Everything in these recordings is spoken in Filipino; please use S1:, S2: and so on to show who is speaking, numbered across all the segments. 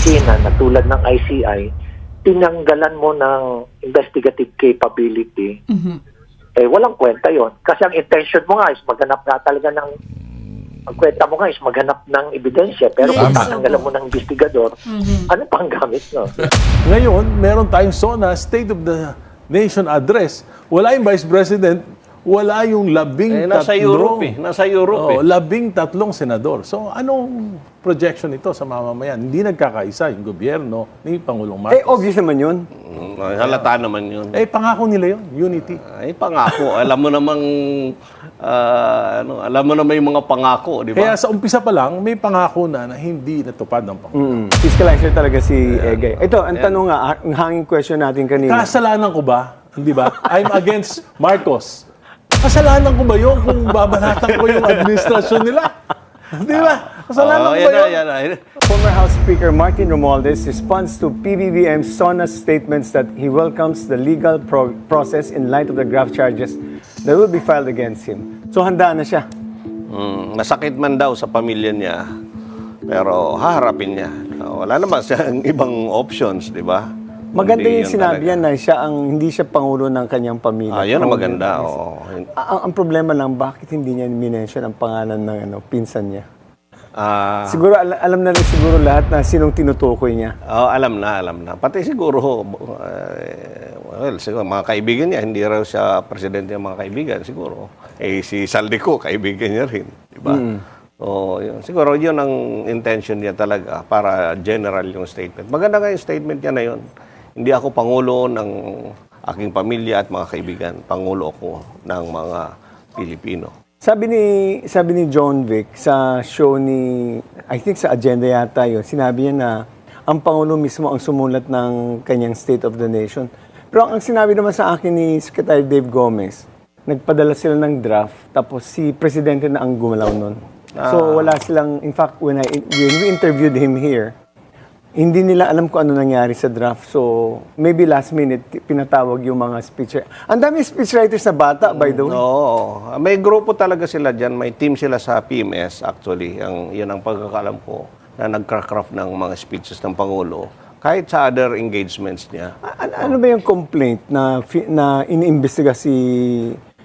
S1: opisina na tulad ng ICI, tinanggalan mo ng investigative capability, walang kwenta yon. Kasi ang intention mo nga is maghanap nga talaga ng, ang kwenta mo nga is maghanap ng ebidensya. Pero kung tatanggalan mo ng investigador, ano pang gamit no?
S2: Ngayon, meron tayong SONA, State of the Nation Address. Wala yung Vice President, wala yung
S3: nasa Europe Nasa Europe
S2: 13 senador. So, anong projection ito sa mamamayan? Hindi nagkakaisa yung gobyerno ni Pangulong Marcos.
S4: Obvious naman yun.
S3: Halata naman yun.
S2: Pangako nila yun, unity.
S3: Pangako. Alam mo namang, alam mo naman yung mga pangako, di ba?
S2: Kaya sa umpisa pa lang, may pangako na hindi natupad ng Pangulo.
S4: Fiscalizer talaga si Egay. Ito, ang tanong nga, ang hanging question natin kanina.
S2: Kasalanan ko ba? Di ba? I'm against Marcos. Kasalanan ko ba yun kung babanatan ko yung administrasyon nila? Di ba? Kasalanan ko ba yun?
S4: Former House Speaker Martin Romualdez responds to PBBM's SONA statements that he welcomes the legal process in light of the graft charges that will be filed against him. So handa na siya.
S3: Masakit man daw sa pamilya niya, pero haharapin niya. Wala naman siyang ibang options, di ba?
S4: Maganda
S3: Hindi
S4: yung
S3: yun
S4: sinabi
S3: talaga.
S4: yan na hindi siya pangulo ng kanyang pamilya.
S3: Yun ang maganda. Oo.
S4: Ang problema lang, bakit hindi niya minention ang pangalan ng pinsan niya?
S3: Siguro,
S4: Siguro alam na rin siguro lahat na sinong tinutukoy niya.
S3: alam na. Pati siguro, siguro, mga kaibigan niya, hindi raw siya presidente ng mga kaibigan, siguro. Si Saldico, kaibigan niya rin. Di ba? So, siguro yun ang intention niya talaga para general yung statement. Maganda nga yung statement niya na yun. Hindi ako pangulo ng aking pamilya at mga kaibigan. Pangulo ako ng mga Pilipino.
S4: Sabi ni John Vic sa show ni, I think sa agenda yata yun, sinabi niya na ang Pangulo mismo ang sumulat ng kanyang State of the Nation. Pero ang sinabi naman sa akin ni Secretary Dave Gomez, nagpadala sila ng draft, tapos si Presidente na ang gumalaw nun. So wala silang, in fact, when we interviewed him here, hindi nila alam kung ano nangyari sa draft. So maybe last minute, pinatawag yung mga speechwriters. Ang dami speechwriters na bata, by the way.
S3: Oo. May grupo talaga sila dyan. May team sila sa PMS, actually. Yun ang pagkakalam ko na nagcraft ng mga speeches ng Pangulo. Kahit sa other engagements niya.
S4: Ano ba yung complaint na iniimbestiga si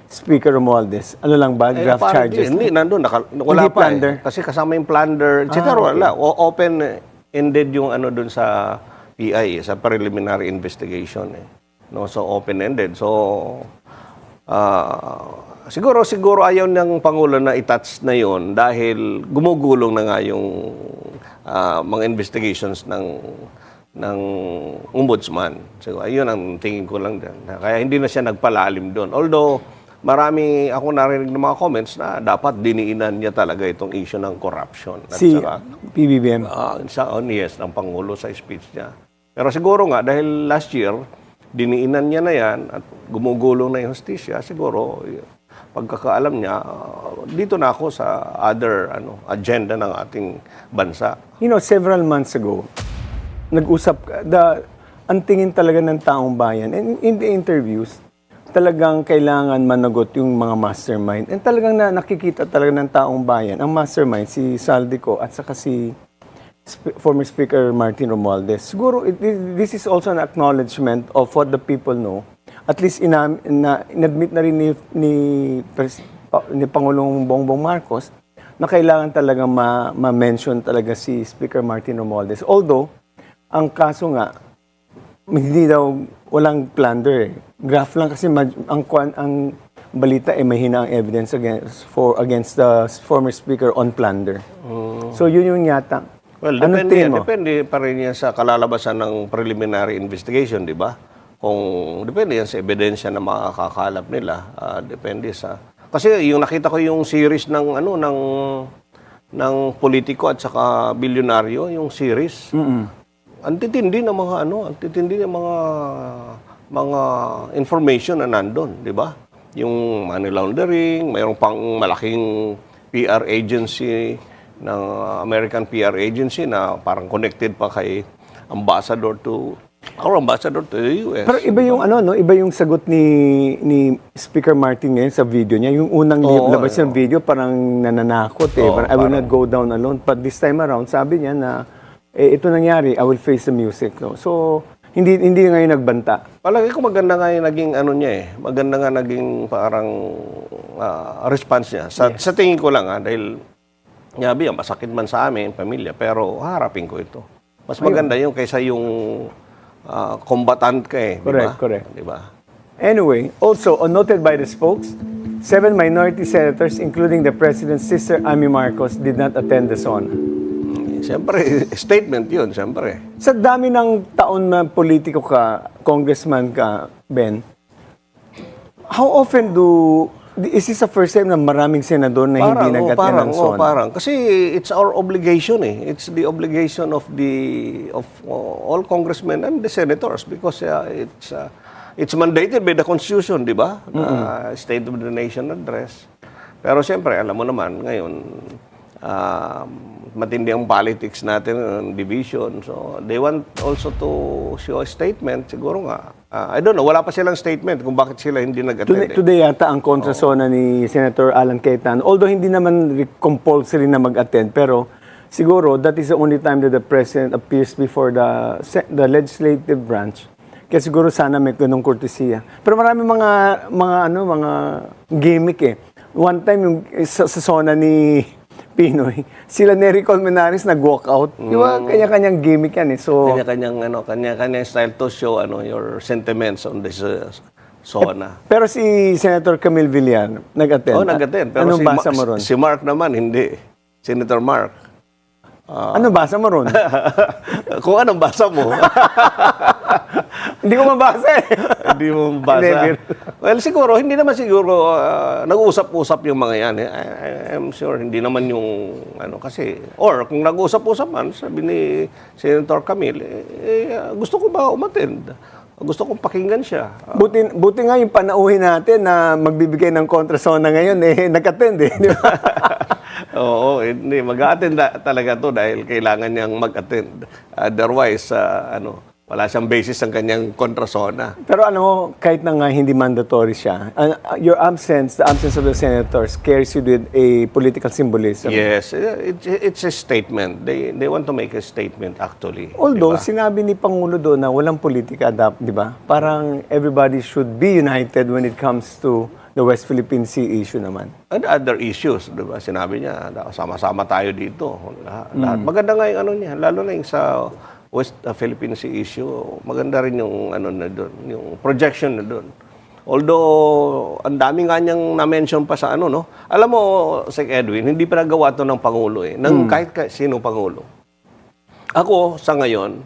S4: Speaker Romualdez? Ano lang ba? Draft charges?
S3: Hindi, nandun.
S4: Hindi
S3: Wala pa
S4: plunder?
S3: Kasi kasama yung plunder. Etc. Wala. Open-ended yung ano dun sa PI, sa preliminary investigation. No? So, open-ended. So, siguro ayaw ng Pangulo na i-touch na yon dahil gumugulong na nga yung mga investigations ng ombudsman. So, ayun ang tingin ko lang dyan. Kaya hindi na siya nagpalalim doon. Although, marami ako narinig ng mga comments na dapat diniinan niya talaga itong issue ng corruption. At
S4: Si
S3: saka,
S4: PBBM.
S3: yes, ng Pangulo sa speech niya. Pero siguro nga, dahil last year, diniinan niya na yan at gumugulong na yung hustisya, siguro, pagkakaalam niya, dito na ako sa other agenda ng ating bansa.
S4: You know, several months ago, nag-usap, ang tingin talaga ng taong bayan, and in the interviews, talagang kailangan managot yung mga mastermind. And talagang nakikita talaga ng taong bayan, ang mastermind, si Saldico at saka si former Speaker Martin Romualdez. Siguro, this is also an acknowledgement of what the people know. At least inadmit na rin ni Pangulong Bongbong Marcos na kailangan talaga ma-mention talaga si Speaker Martin Romualdez. Although, ang kaso nga, hindi daw walang plunder. Graph lang kasi ang balita mahina ang evidence against the former speaker on plunder. So yun yung yata.
S3: Well, depende pa rin yan sa kalalabasan ng preliminary investigation, di ba? Depende yan sa ebidensya na makakakalap nila. Depende sa... Kasi yung nakita ko yung series ng politiko at saka bilyonaryo, yung series. Antitindi ng mga information na nandun, di ba? Yung money laundering, mayroong pang malaking PR agency ng American PR agency na parang connected pa kay ambassador to the US.
S4: Pero iba yung iba yung sagot ni Speaker Martin ngayon sa video niya. Yung unang labas ng video parang nananakot parang I will not go down alone. But this time around, sabi niya na ito nangyari, I will face the music. No? So, hindi ngayon nagbanta.
S3: Palagi ko maganda nga yung naging ano niya eh. Maganda nga naging parang response niya. Sa tingin ko lang dahil yabi, masakit man sa amin, pamilya, pero harapin ko ito. Mas maganda yung kaysa yung combatant ka eh.
S4: Correct.
S3: Di ba?
S4: Anyway, also noted by the spokes, 7 minority senators, including the president's sister, Amy Marcos, did not attend the SONA.
S3: Siyempre, statement yun, siyempre.
S4: Sa dami ng taon na politiko ka, congressman ka, Ben, how often is this the first time na maraming senador na hindi nag-attend ng SONA?
S3: Parang. Kasi it's our obligation eh. It's the obligation of all congressmen and the senators because it's mandated by the Constitution, di ba? State of the Nation address. Pero siyempre, alam mo naman, ngayon, matindi ang politics natin, division. So, they want also to show a statement. Siguro nga, I don't know, wala pa silang statement kung bakit sila hindi nag-attend.
S4: Today yata ang kontrasona ni Senator Alan Cayetano. Although hindi naman compulsory na mag-attend, pero siguro that is the only time that the President appears before the legislative branch. Kaya siguro sana may ganung kortesiya. Pero marami mga gimmick eh. One time yung sa SONA ni Pinoy, sila Nery Colmenares nag-walk out. Di ba? Kanya-kanyang gimmick yan eh. So,
S3: Kanya-kanyang style to show your sentiments on this SONA.
S4: pero si Senator Camille Villar nag-attend.
S3: Nag-attend. Pero
S4: Anong basa mo ron?
S3: si Mark naman, hindi. Senator Mark.
S4: Anong basa mo ron?
S3: Kung anong basa mo.
S4: Hindi ko mabasa eh.
S3: Hindi mo mabasa. Well, siguro, hindi naman siguro nag-uusap-usap yung mga yan. I'm sure, hindi naman yung kasi, or kung nag-uusap-usap man, sabi ni Senator Camille, gusto ko ba umattend? Gusto kong pakinggan siya.
S4: Buti nga yung panauhin natin na magbibigay ng kontrasona ngayon, nag-attend eh. Di ba?
S3: Oo, hindi. Mag-attend talaga to dahil kailangan niyang mag-attend. Otherwise, wala siyang basis ang kanyang kontrasona.
S4: Pero alam mo, kahit na nga hindi mandatory siya, the absence of the senators carries you with a political symbolism.
S3: Yes, it's a statement. They want to make a statement actually.
S4: Although,
S3: diba?
S4: sinabi ni Pangulo doon na walang politika di ba? Parang everybody should be united when it comes to the West Philippine Sea issue naman.
S3: And other issues, di ba? Sinabi niya, sama-sama tayo dito. Lahat. Maganda nga yung niya, lalo na yung sa West Philippine Sea issue, maganda rin yung na doon, yung projection na doon. Although ang dami nga niyang na-mention pa sa no. Alam mo, Sec Edwin, hindi pa nagawa to ng Pangulo eh, ng kahit sino Pangulo. Ako sa ngayon,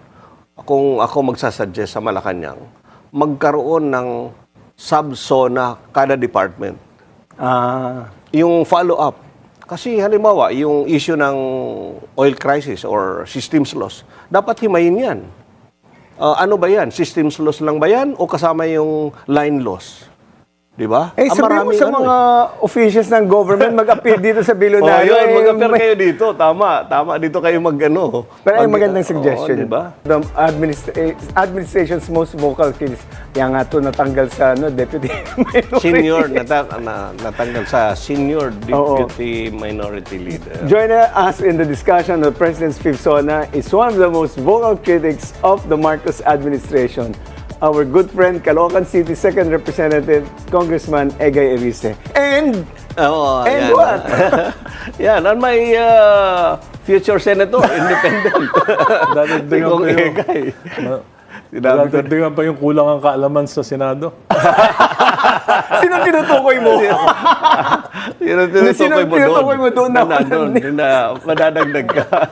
S3: kung ako magsasuggest sa Malacanang, magkaroon ng sub-SONA kada department. Yung follow-up. Kasi halimbawa, yung issue ng oil crisis or systems loss, dapat himayin yan. Ano ba yan? Systems loss lang ba yan o kasama yung line loss? Di ba?
S4: Sabihin mo sa mga officials ng government mag-appeal dito sa Billonaryo.
S3: Mag-appeal kayo dito. Tama dito kayo mag-ano.
S4: Pero ay magandang suggestion.
S3: Diba?
S4: The administration's most vocal critics. Kaya nga ito natanggal sa deputy minority.
S3: Senior, natanggal sa senior deputy minority leader.
S4: Join us in the discussion of the President's Fifth SONA is one of the most vocal critics of the Marcos administration. Our good friend, Caloocan City 2nd Representative, Congressman Egay Erice. And what?
S3: Yan, on my future senator, independent.
S2: Dadagdagan pa yung kulang ang kaalaman sa Senado.
S4: Sino tinutukoy mo?
S3: Sino
S4: tinutukoy mo doon?
S3: Madadagdag ka.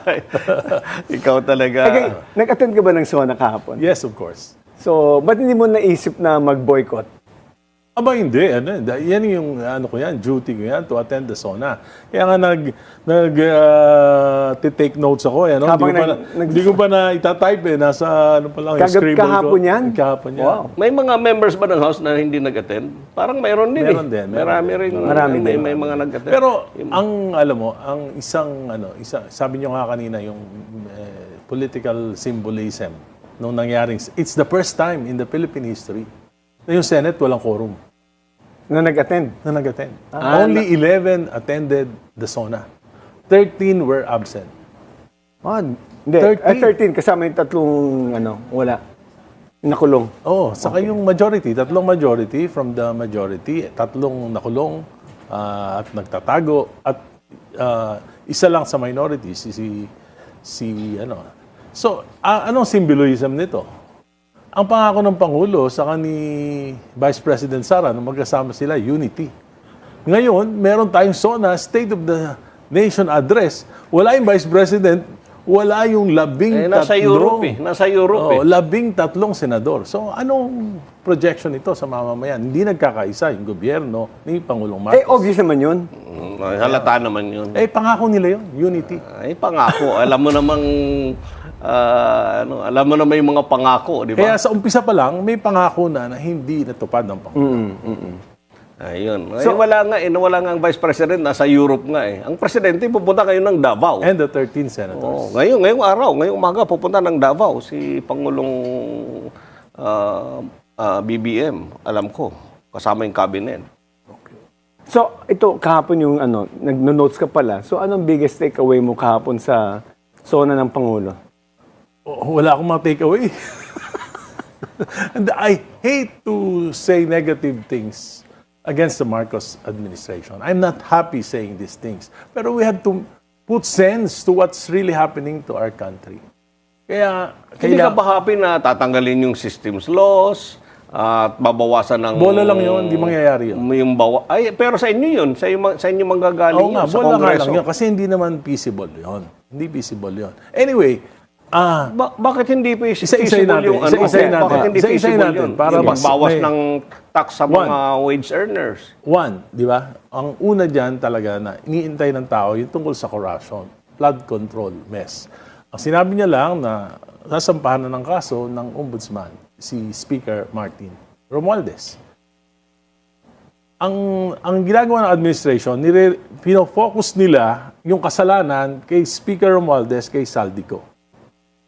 S3: Ikaw talaga.
S4: Okay, nag-attend ka ba ng SONA kahapon?
S2: Yes, of course.
S4: So, ba't hindi mo naisip na mag-boycott?
S2: Aba, hindi. Yan yung duty ko yan to attend the SONA. Kaya nga take notes ako. Hindi ko pa na itatype nasa yung scribble ko.
S4: Kahapon yan?
S2: Kahapon yan.
S4: Wow.
S3: May mga members ba ng House na hindi nag-attend? Parang mayroon din
S2: Marami din.
S3: May mga nag-attend.
S2: Pero, ang sabi nyo nga kanina, yung political symbolism nung nangyaring, it's the first time in the Philippine history na yung Senate walang quorum.
S4: Na nag-attend?
S2: Only 11 attended the SONA. 13 were absent.
S4: Hindi,
S2: 13.
S4: 13 kasama yung tatlong wala. Nakulong.
S2: Oo, saka yung majority, tatlong majority from the majority, tatlong nakulong at nagtatago at isa lang sa minority si ano. So, anong symbolism nito? Ang pangako ng Pangulo saka ni Vice President Sara nung magkasama sila, unity. Ngayon, meron tayong SONA, State of the Nation Address. Wala yung Vice President, wala yung
S3: nasa Europe eh. Nasa Europe eh.
S2: 13 senador. So, anong projection ito sa mamamayan? Hindi nagkakaisa yung gobyerno ni Pangulong Marcos.
S4: Obvious naman yun.
S3: Halata naman yun.
S2: Pangako nila yun, unity.
S3: Pangako. Alam mo namang, alam mo naman yung mga pangako, di ba?
S2: Kaya sa umpisa pa lang, may pangako na hindi natupad ng Pangulo.
S3: Ayun. Wala nga ang Vice President, nasa Europe nga eh. Ang Presidente, pupunta kayo ng Davao.
S2: And the 13 senators.
S3: Ngayong araw, ngayong umaga, pupunta ng Davao si Pangulong BBM, alam ko, kasama yung cabinet.
S4: So, ito, kahapon yung nag-notes ka pala. So, anong biggest takeaway mo kahapon sa SONA ng Pangulo?
S2: Wala akong mga takeaway. And I hate to say negative things against the Marcos administration. I'm not happy saying these things. Pero we have to put sense to what's really happening to our country. Kaya,
S3: Hindi ka ba happy na tatanggalin yung systems laws at babawasan ng...
S2: bola lang yun, hindi mangyayari yun.
S3: Pero sa inyo yun, sa inyo manggagaling
S2: Oo nga,
S3: yun, sa
S2: bola nga
S3: Kongreso.
S2: lang yun. Kasi hindi naman feasible yun. Hindi feasible yun. Anyway,
S3: Bakit hindi pa
S2: Isa-isahin
S3: feasible
S2: natin.
S3: yung
S2: Isa-isahin natin.
S3: Bakit hindi
S2: Isa-isahin
S3: feasible
S2: natin
S3: yun?
S2: para
S3: Yung magbawas
S2: may-
S3: ng tax sa mga wage earners.
S2: one, di ba? Ang una dyan talaga na iniintay ng tao yung tungkol sa corruption, flood control mess. Ang sinabi niya lang na sasampahan na ng kaso ng ombudsman, si Speaker Martin Romualdez. Ang ginagawa ng administration, pino-focus nila yung kasalanan kay Speaker Romualdez, kay Saldico.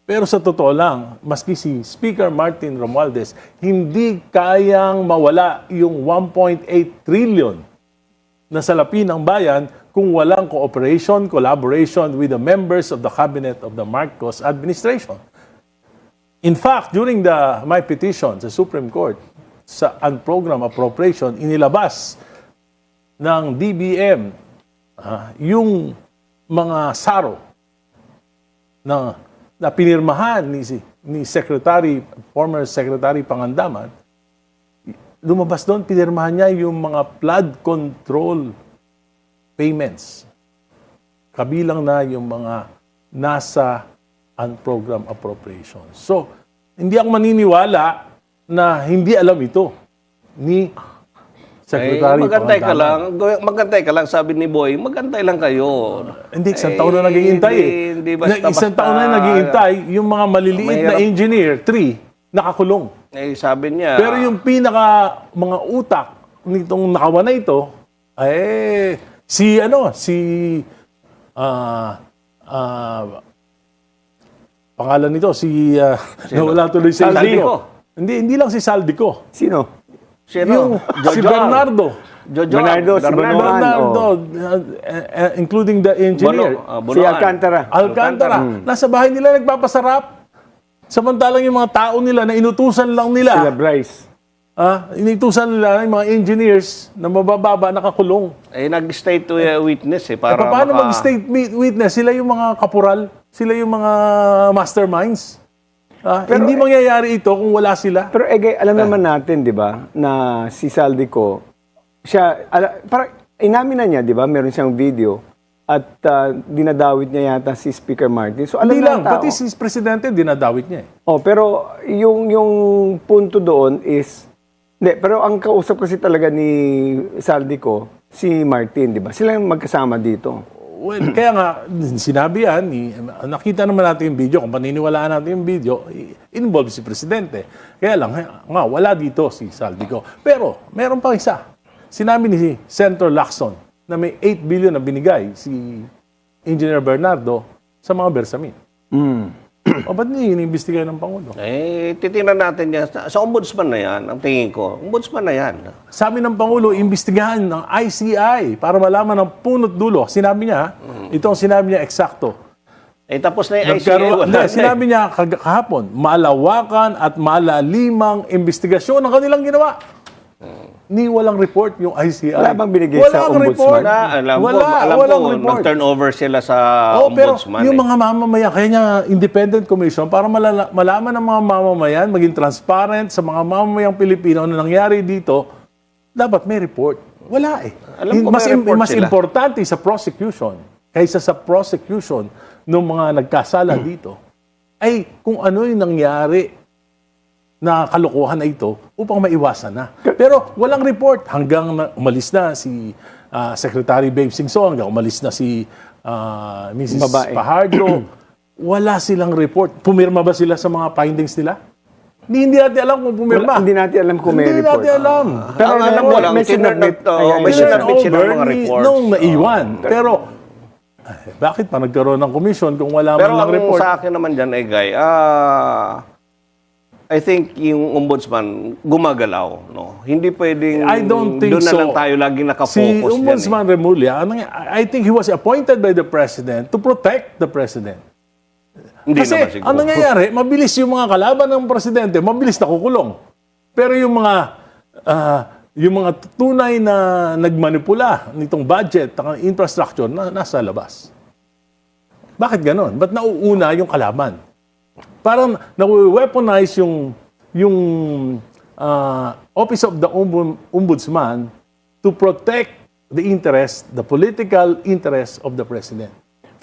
S2: Pero sa totoo lang, maski si Speaker Martin Romualdez, hindi kayang mawala yung 1.8 trillion na salapi ng bayan kung walang cooperation, collaboration with the members of the cabinet of the Marcos administration. In fact, during my petition sa Supreme Court, sa unprogrammed appropriation, inilabas ng DBM yung mga saro na pinirmahan ni former Secretary Pangandaman. Lumabas doon, pinirmahan niya yung mga flood control payments. Kabilang na yung mga nasa unprogrammed appropriation. So, hindi ako maniniwala na hindi alam ito ni Secretary
S3: Magantay ka
S2: Pangandaman.
S3: lang. Magantay ka lang, sabi ni Boy. Magantay lang kayo.
S2: Hindi, isang taon na naghihintay eh.
S3: Hindi basta-basta.
S2: Isang taon na naghihintay, yung mga maliliit na
S3: Mahirap.
S2: engineer, 3, nakakulong.
S3: Sabi niya...
S2: Pero yung mga utak nitong nakawa na ito, pangalan nito, nawala tuloy sa
S3: Saldico.
S2: Hindi lang si Saldico.
S4: Sino?
S3: Sino?
S2: Si Bernardo.
S4: Bernardo, si Bernardo.
S2: Including the engineer.
S4: Si Alcantara.
S2: Alcantara. Nasa bahay nila nagpapasarap. Samantalang yung mga tao nila na inutusan lang nila.
S4: Sila Bryce.
S2: Inutusan nila yung mga engineers na mabababa, nakakulong.
S3: Nag-state to a witness para
S2: Paano mag-state witness? Sila yung mga kapural. Sila yung mga masterminds. Hindi mangyayari ito kung wala sila.
S4: Pero alam naman natin, di ba, na si Saldico, parang inamin na niya, di ba, meron siyang video at dinadawit niya yata si Speaker Martin. So alam
S2: Hindi
S4: na
S2: lang,
S4: ng tao.
S2: pati si Presidente dinadawit niya eh.
S4: Pero yung punto doon is, pero ang kausap kasi talaga ni Saldico, si Martin, di ba? Sila yung magkasama dito.
S2: Well, kaya nga, sinabi yan, nakita naman natin yung video, kung paniniwalaan natin yung video, involved si Presidente. Kaya lang, wala dito si Saldico. Pero, meron pang isa. Sinabi ni Senator Lacson na may 8 billion na binigay si Engineer Bernardo sa mga bersamin. O ba't hindi inimbestigahan ng Pangulo?
S3: Titingnan natin yan. Sa ombudsman na yan, ang tingin ko. Ombudsman na yan.
S2: Sabi ng Pangulo, imbestigahan ng ICI para malaman ang punot dulo. Sinabi niya, itong sinabi niya eksakto.
S3: Eh, tapos na yung ICA.
S2: Nagkaroon,
S3: wala na eh.
S2: sinabi niya kahapon, malawakan at malalimang investigasyon ang kanilang ginawa. Ni walang report yung ICI.
S4: Wala bang binigay sa
S2: Walang
S4: ombudsman?
S2: report.
S3: Alam
S2: Walang
S3: ko,
S2: report.
S3: nag-turnover sila sa
S2: Pero
S3: ombudsman.
S2: yung mga mamamayan, kaya niya independent commission para malaman ng mga mamamayan, maging transparent sa mga mamamayang Pilipino na nangyari dito, dapat may report. Wala eh.
S3: Alam ko may report
S2: mas
S3: sila.
S2: importante sa prosecution, kaysa sa prosecution ng mga nagkasala dito, ay kung ano yung nangyari na kalokohan na ito upang maiwasan na. Pero walang report hanggang umalis na si Secretary Babe Singson, hanggang umalis na si Mrs.
S4: Babae.
S2: Fajardo. Wala silang report. Pumirma ba sila sa mga findings nila? Hindi natin alam kung pumirma.
S4: Hindi natin alam kung may
S2: Hindi
S4: report.
S2: natin alam.
S3: Pero ang alam ko lang,
S4: may
S3: tinurn-out, may
S2: Turn
S3: sinabit sila
S2: over
S3: ng mga reports.
S2: nung naiwan. Pero, bakit pa nagkaroon ng commission kung wala
S3: Pero
S2: man lang
S3: ang
S2: report?
S3: sa akin naman dyan, Guy, I think yung ombudsman gumagalaw, no? Hindi pwedeng
S2: I don't think
S3: doon na
S2: so.
S3: lang tayo laging nakafocus
S2: Si
S3: dyan.
S2: Ombudsman Remulla, I think he was appointed by the President to protect the President.
S3: Hindi
S2: Kasi
S3: naman siguro.
S2: ang nangyayari, mabilis yung mga kalaban ng Presidente, mabilis na kukulong. Pero yung mga tunay na nagmanipula nitong budget, ng infrastructure, nasa labas. Bakit ganon? Ba't nauuna yung kalaban? Parang na-weaponize yung Office of the Ombudsman to protect the political interest of the President.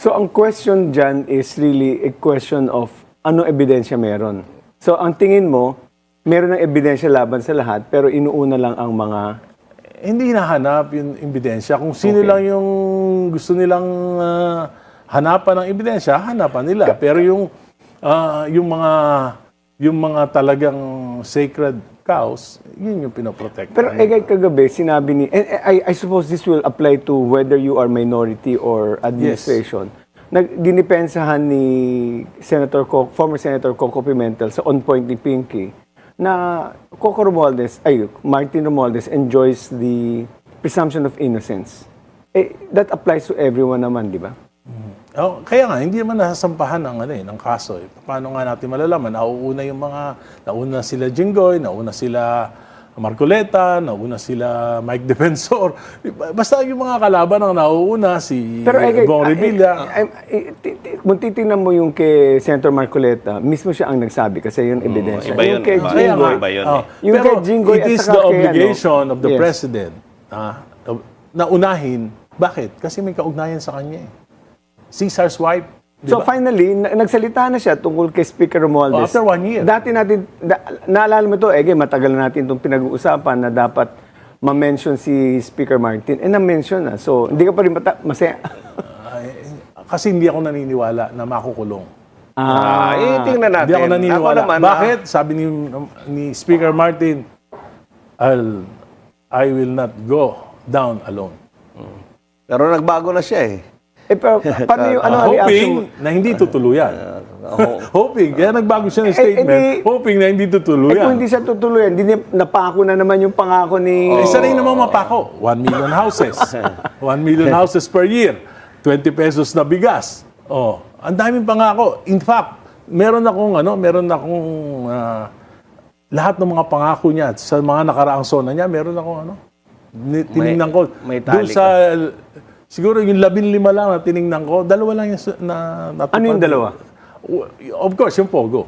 S4: So, ang question dyan is really a question of ano ebidensya meron. So, ang tingin mo, meron ng ebidensya laban sa lahat, pero inuuna lang ang mga...
S2: Hindi hinahanap yung ebidensya. Kung sino lang yung gusto nilang hanapan ng ebidensya, hanapan nila. Pero yung mga talagang sacred cows, yun yung pinoprotect.
S4: Pero kagabi, sinabi ni... And I suppose this will apply to whether you are minority or administration. Dinipensahan ni former Senator Coco Pimentel sa on point ni Pinky na Martin Romualdez enjoys the presumption of innocence. That applies to everyone naman, di ba?
S2: Oh, kaya nga, hindi naman nasasampahan ng kaso. Paano nga natin malalaman? Nauna sila Jinggoy, nauna sila Marcoleta, nauna sila Mike Defensor. Basta yung mga kalaban ang nauuna, si Bong Revilla.
S4: Kung titingnan mo yung kay Senator Marcoleta, mismo siya ang nagsabi kasi yun ebidensya.
S3: Iba yun,
S4: Yung kay
S3: iba.
S4: Jinggoy,
S3: Iba yun,
S4: yung
S2: Pero
S4: kay Jinggoy
S2: it
S4: at
S2: is
S4: saka
S2: the
S4: kay,
S2: obligation of the
S4: Yes.
S2: President na unahin. Bakit? Kasi may kaugnayan sa kanya eh. Caesar's wife.
S4: So finally, nagsalita na siya tungkol kay Speaker Romualdez.
S2: After 1 year.
S4: Dati natin, naalala mo ito, matagal na natin itong pinag-uusapan na dapat ma-mention si Speaker Martin. Na-mention na. So, hindi ka pa rin masaya.
S2: Kasi hindi ako naniniwala na makukulong.
S3: Tingnan natin.
S2: Hindi ako naniniwala.
S3: Ako naman,
S2: Bakit? Sabi ni Speaker Martin, I will not go down alone.
S3: Pero nagbago na siya eh.
S4: Pero paano yung reaction mo?
S2: Hoping na hindi tutuluyan. Hoping. Kaya nagbago siya ng statement. Hoping na hindi
S4: Kung
S2: tutuluyan.
S4: hindi siya tutuloy, hindi napako na naman yung pangako ni...
S2: Isa rin naman mapako. 1 million houses. 1 million houses per year. 20 pesos na bigas. Ang daming pangako. In fact, meron akong lahat ng mga pangako niya sa mga nakaraang sona niya, meron akong tiningnan ko.
S3: may
S2: Doon
S3: tally
S2: sa siguro yung 15 lang na tiningnan ko, dalawa lang yung natupad.
S4: Ano yung dalawa?
S2: Of course, yung Pogo.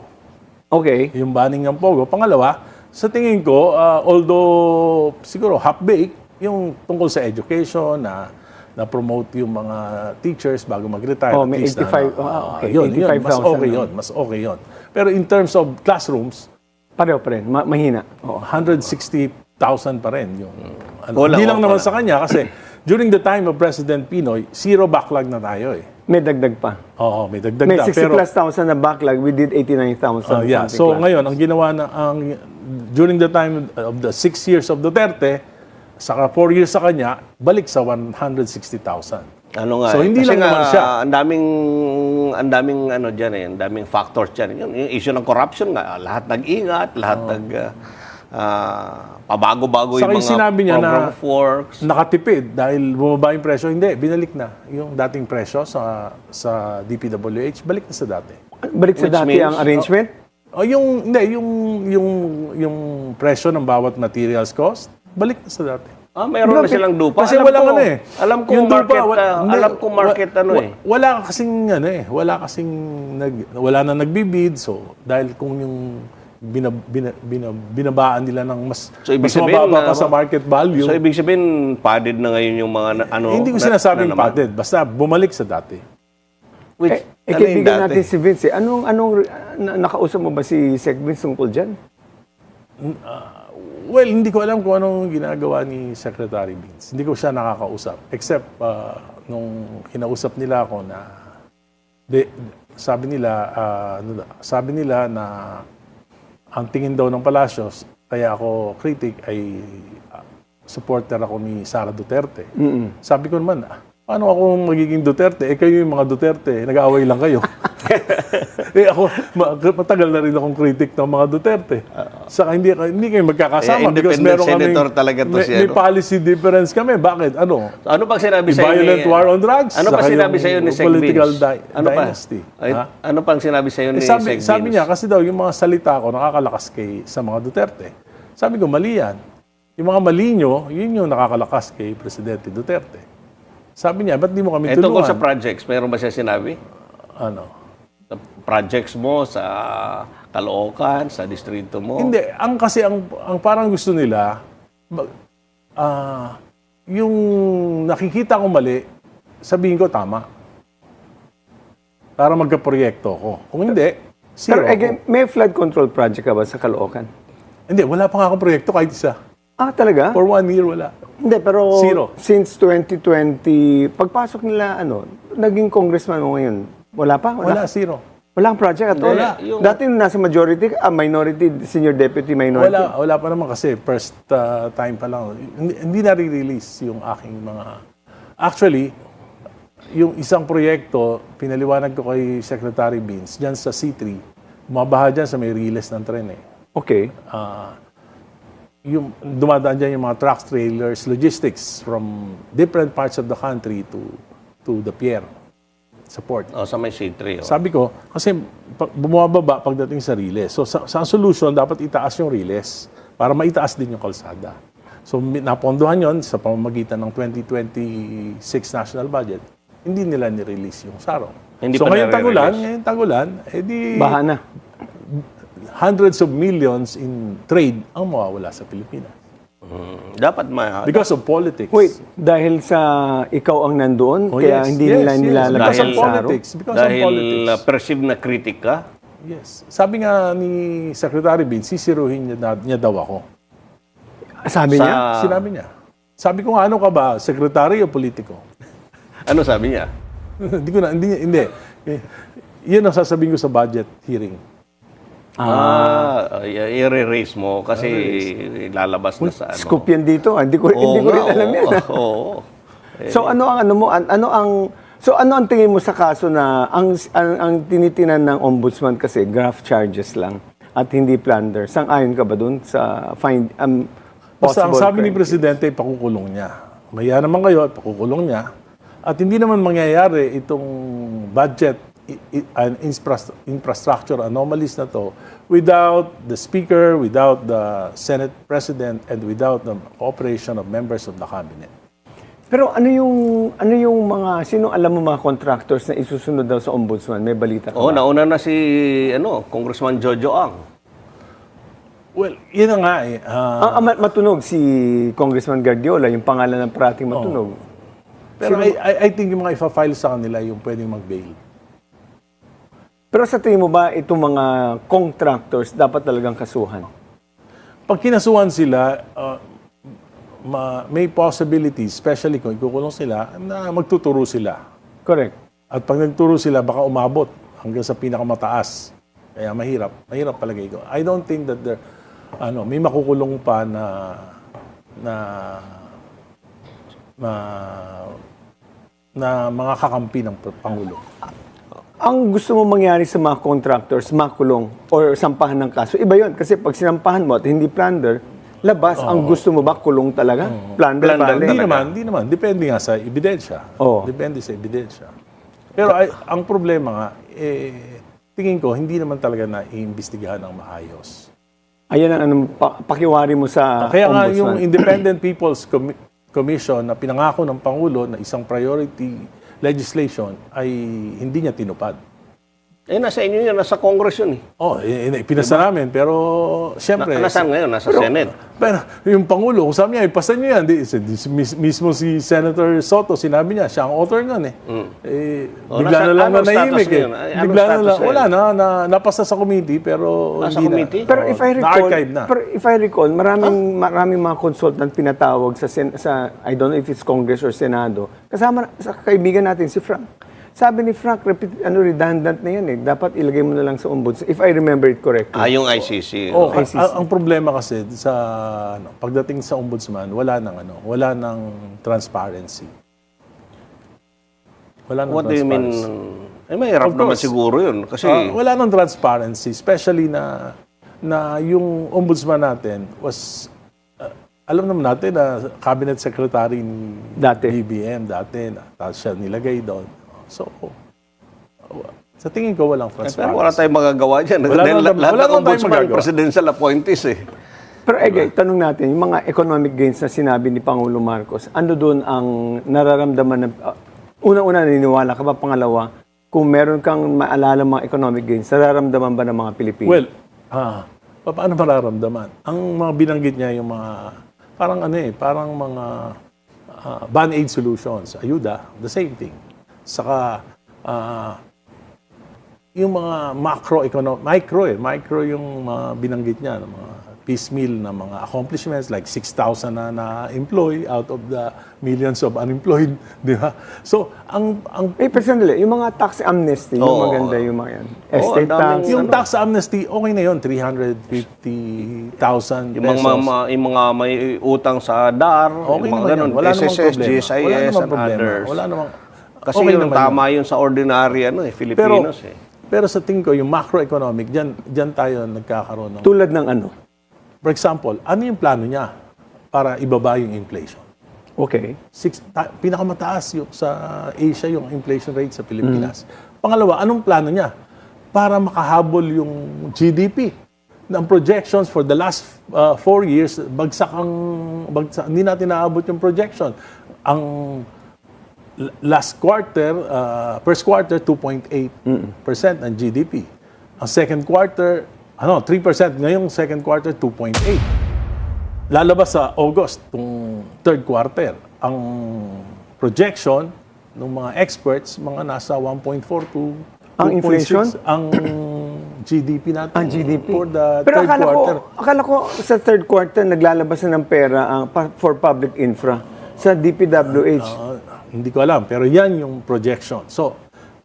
S4: Okay.
S2: Yung banning ng Pogo. Pangalawa, sa tingin ko, although siguro half-baked, yung tungkol sa education, na promote yung mga teachers bago mag-retire.
S4: May
S2: at least
S4: 85,
S2: okay.
S4: yun,
S2: Mas
S4: 85,000
S2: okay yun. Mas okay yun. Pero in terms of classrooms,
S4: Pareho pa rin. Mahina.
S2: 160,000 pa rin yung
S3: Wala,
S2: hindi lang
S3: wala.
S2: naman sa kanya kasi during the time of President Pinoy, zero backlog na tayo eh.
S4: May dagdag pa.
S2: Oo, may dagdag
S4: May
S2: na.
S4: 60 plus thousand na backlog. We did 89,000.
S2: Yeah.
S4: something
S2: So
S4: plus.
S2: ngayon, ang ginawa during the time of the 6 years of Duterte, saka 4 years sa kanya, balik sa 160,000.
S3: Ano nga?
S2: So, hindi
S3: Kasi
S2: lang
S3: nga,
S2: naman siya.
S3: Ang daming ang daming factors diyan. Yung issue ng corruption nga, lahat nag-ingat, lahat pabago-bago
S2: Saka
S3: yung
S2: yung
S3: mga
S2: sinabi niya
S3: program
S2: na-
S3: of works.
S2: Nakatipid dahil bumaba yung presyo. Hindi, binalik na. Yung dating presyo sa DPWH, balik na sa dati.
S4: Balik sa
S3: Which
S4: dati
S3: means-
S4: ang arrangement?
S2: O yung presyo ng bawat materials cost, balik na sa dati.
S3: Meron na silang dupa.
S2: Kasi
S3: Alam
S2: walang
S3: ko,
S2: ano eh.
S3: Alam ko
S2: Yung
S3: market,
S2: dupa, hindi,
S3: alam ko market
S2: Wala kasing wala na nagbibid. So, dahil kung yung binabaan nila ng mas
S3: So, ibig
S2: mas
S3: sabihin
S2: mababa pa
S3: na-
S2: sa market value.
S3: So, ibig sabihin, padded na ngayon yung mga
S2: hindi ko sinasabing padded. Basta bumalik sa dati.
S3: Which, ano yung
S4: Kaibigan
S3: dati?
S4: natin si Vince. Anong nakausap mo ba si Sec Vince tungkol dyan?
S2: Well, hindi ko alam kung anong ginagawa ni Secretary Vince. Hindi ko siya nakakausap. Except nung kinausap nila ako na sabi nila na ang tingin daw ng Palacios, kaya ako critic ay supporter ako ni Sara Duterte. Sabi ko naman, paano ako magiging Duterte? Kayo yung mga Duterte, nag-aaway lang kayo. Ako, matagal na rin akong critic ng mga Duterte. Saka hindi kayo magkakasama because
S3: Independent
S2: meron
S3: senator talaga to siya,
S2: may
S3: no?
S2: policy difference kami. Bakit?
S3: Ano pang sinabi
S2: Yung
S3: sa iyo
S2: violent war on drugs.
S3: Ano pa
S2: saka
S3: sinabi
S2: yung
S3: sa iyo ni Sec
S2: political
S3: Vince?
S2: dynasty.
S3: Pa? Ano pang sinabi sa iyo ni Sec Vince?
S2: Sabi niya, kasi daw yung mga salita ko nakakalakas sa mga Duterte. Sabi ko, mali yan. Yung mga mali nyo, yun yung nakakalakas kay Presidente Duterte. Sabi niya, ba't di mo kami
S3: Tungkol
S2: tulungan?
S3: sa projects, meron ba siya sinabi?
S2: Ano?
S3: Sa projects mo sa Caloocan, sa distrito mo?
S2: Hindi, ang parang gusto nila, yung nakikita ko mali, sabihin ko tama. Para magka-proyekto ko. Kung hindi, zero.
S4: Pero again, may flood control project ka ba sa Caloocan?
S2: Hindi, wala pa nga akong proyekto kahit isa.
S4: Talaga?
S2: For 1 year, wala.
S4: Hindi, pero
S2: Zero.
S4: since 2020, pagpasok nila, naging congressman mo ngayon, wala pa?
S2: Wala, zero.
S4: Walang project at all?
S2: Wala.
S4: Dati nung nasa majority, minority, senior deputy minority.
S2: Wala pa naman kasi first time pa lang. Hindi na-release yung aking mga... Actually, yung isang proyekto, pinaliwanag ko kay Secretary Vince, dyan sa C3, bumabaha dyan sa may riles ng tren eh.
S4: Okay.
S2: Yung dumadaan dyan yung mga trucks, trailers, logistics from different parts of the country to the pier sa port.
S3: Sa may C3.
S2: Sabi ko, kasi bumababa pagdating sa riles. So sa solution, dapat itaas yung riles para maitaas din yung kalsada. So napondohan yon sa pamamagitan ng 2026 national budget. Hindi nila ni-release yung sarong.
S3: Hindi
S2: so
S3: pa
S2: ngayong
S3: nare-release.
S2: tagulan, edi
S4: Baha na.
S2: hundreds of millions in trade ang mawawala sa Pilipinas.
S3: Dapat
S2: Because of politics.
S4: Wait, dahil sa ikaw ang nandoon,
S2: Oh,
S4: kaya
S2: yes,
S4: hindi
S2: yes,
S4: nila
S2: yes.
S4: nilalabas
S2: Because of
S4: ang saro?
S2: politics. Because of
S3: dahil
S2: politics.
S3: perceived na critic ka.
S2: Yes. Sabi nga ni Secretary Vince, sisiruhin niya daw ako.
S4: Sabi niya?
S2: Sinabi niya. Sabi ko nga, ano ka ba? Secretary o politiko?
S3: Ano sabi niya?
S2: Hindi. Yun ang sasabihin ko sa budget hearing.
S3: I-erase mo kasi lalabas na sa ano.
S4: Scoop yan dito. Hindi ko rin alam yan.
S3: Oo.
S4: So ano ang tingin mo sa kaso na ang tinitinan ng ombudsman kasi graft charges lang at hindi plunder. Sang-ayon ka ba dun sa
S2: Basta ang
S4: possible
S2: sabi ni
S4: crime?
S2: Presidente, pakukulong niya. Maya naman kayo, pakukulong niya. At hindi naman mangyayari itong budget and infrastructure anomalies na to without the Speaker, without the Senate President, and without the cooperation of members of the Cabinet.
S4: Pero ano yung mga sino alam mo mga contractors na isusunod daw sa ombudsman? May balita ka ba?
S3: Nauna na si Congressman Jojo Ang.
S2: Well, yun na nga eh.
S4: Matunog si Congressman Guardiola, yung pangalan ng parating matunog.
S2: Pero I think yung mga ifa-file sa kanila yung pwedeng mag-bail.
S4: Pero sa tingin mo ba itong mga contractors dapat talagang kasuhan?
S2: Pag kinasuhan sila, may possibility, especially kung ikukulong sila, na magtuturo sila.
S4: Correct.
S2: At pag nagturo sila, baka umabot hanggang sa pinakamataas. Kaya mahirap. Mahirap palagay ko. I don't think that may makukulong pa na mga kakampi ng Pangulo.
S4: ang gusto mo mangyari sa mga contractors, makulong or sampahan ng kaso, iba yun. Kasi pag sinampahan mo at hindi plunder, labas. Ang gusto mo ba kulong talaga? Plunder, bale.
S2: Hindi naman. Depende nga sa ebidensya.
S4: Oo.
S2: Depende sa ebidensya. Pero ang problema nga, tingin ko, hindi naman talaga na-iimbestigahan ng maayos.
S4: Ayan ang pakiwari mo sa
S2: Kaya nga
S4: ombudsman.
S2: yung Independent People's Commission na pinangako ng Pangulo na isang priority legislation ay hindi niya tinupad.
S3: Nasa inyo yun, nasa Congress yun
S2: Pinasa namin, pero siyempre...
S3: Nasaan ngayon? Nasa Senate.
S2: Pero yung Pangulo, kung sabi niya, ipasa niyo yan. Mismo si Senator Soto, sinabi niya, siya ang author nun bigla na lang na naimik Bigla na lang, wala na, napasa sa committee, pero
S3: Nasa
S2: hindi
S3: committee?
S2: na.
S4: Pero if I recall,
S2: na-archive na.
S4: pero if I recall, maraming mga consultant pinatawag sa I don't know if it's Congress or Senado. Kasama sa kaibigan natin si Frank. Sabi ni Frank, redundant na yan Dapat ilagay mo na lang sa ombudsman. If I remember it correctly.
S3: Yung ICC.
S2: ICC. Ang problema kasi sa pagdating sa ombudsman, wala nang transparency. Wala nang
S3: What do you mean? Mahirap
S2: Of
S3: naman
S2: course.
S3: siguro yun. Kasi
S2: wala nang transparency, especially na yung ombudsman natin was alam naman natin na cabinet secretary ni
S4: Dati.
S2: BBM dati, tapos siya nilagay doon. So, sa tingin ko walang transparency.
S3: pero wala tayong magagawa dyan.
S2: Wala
S3: Dahil
S2: naman
S3: lahat ng
S2: tayong
S3: ombudsman,
S2: magagawa.
S3: presidential appointees
S4: Pero tanong natin, yung mga economic gains na sinabi ni Pangulo Marcos, ano doon ang nararamdaman na, unang-una naniniwala ka ba, pangalawa, kung meron kang maalala mga economic gains, nararamdaman ba ng mga Pilipino?
S2: Well, paano mararamdaman? Ang mga binanggit niya yung mga, parang mga band-aid solutions, ayuda, the same thing. Saka, yung mga micro yung mga binanggit niya, mga piecemeal na mga accomplishments like 6,000 na employ out of the millions of unemployed, di ba? So,
S4: pero sandali, yung mga tax amnesty, yung maganda yung mga yan. Estate tax.
S2: yung tax amnesty, okay na yun, 350,000 pesos.
S3: Yung mga may utang sa DAR,
S2: Okay
S3: yung mga
S2: naman
S3: ganun,
S2: yan. Wala namang
S3: SSS,
S2: problema.
S3: GSIS,
S2: Wala namang
S3: and
S2: problema.
S3: others.
S2: Wala namang,
S3: Kasi
S2: okay
S3: yung
S2: naman
S3: tama yun sa ordinary Filipinos
S2: Pero sa tingin ko, yung macroeconomic, dyan tayo nagkakaroon ng...
S4: Tulad ng ano?
S2: For example, ano yung plano niya para ibaba yung inflation?
S4: Okay.
S2: Pinakamataas yung sa Asia yung inflation rate sa Pilipinas. Pangalawa, anong plano niya para makahabol yung GDP? Ang projections for the last 4 years, bagsak, hindi natin naabot yung projection. Ang last quarter, first quarter, 2.8% ng GDP. Ang second quarter, 3%. Ngayong second quarter, 2.8%. Lalabas sa August, itong third quarter. Ang projection ng mga experts, mga nasa 1.4 to 2.6
S4: Ang inflation?
S2: ang GDP natin.
S4: Ang GDP.
S2: For the
S4: Pero
S2: third quarter.
S4: akala ko sa third quarter naglalabas na ng pera for public infra sa DPWH.
S2: Hindi ko alam, pero yan yung projection. So,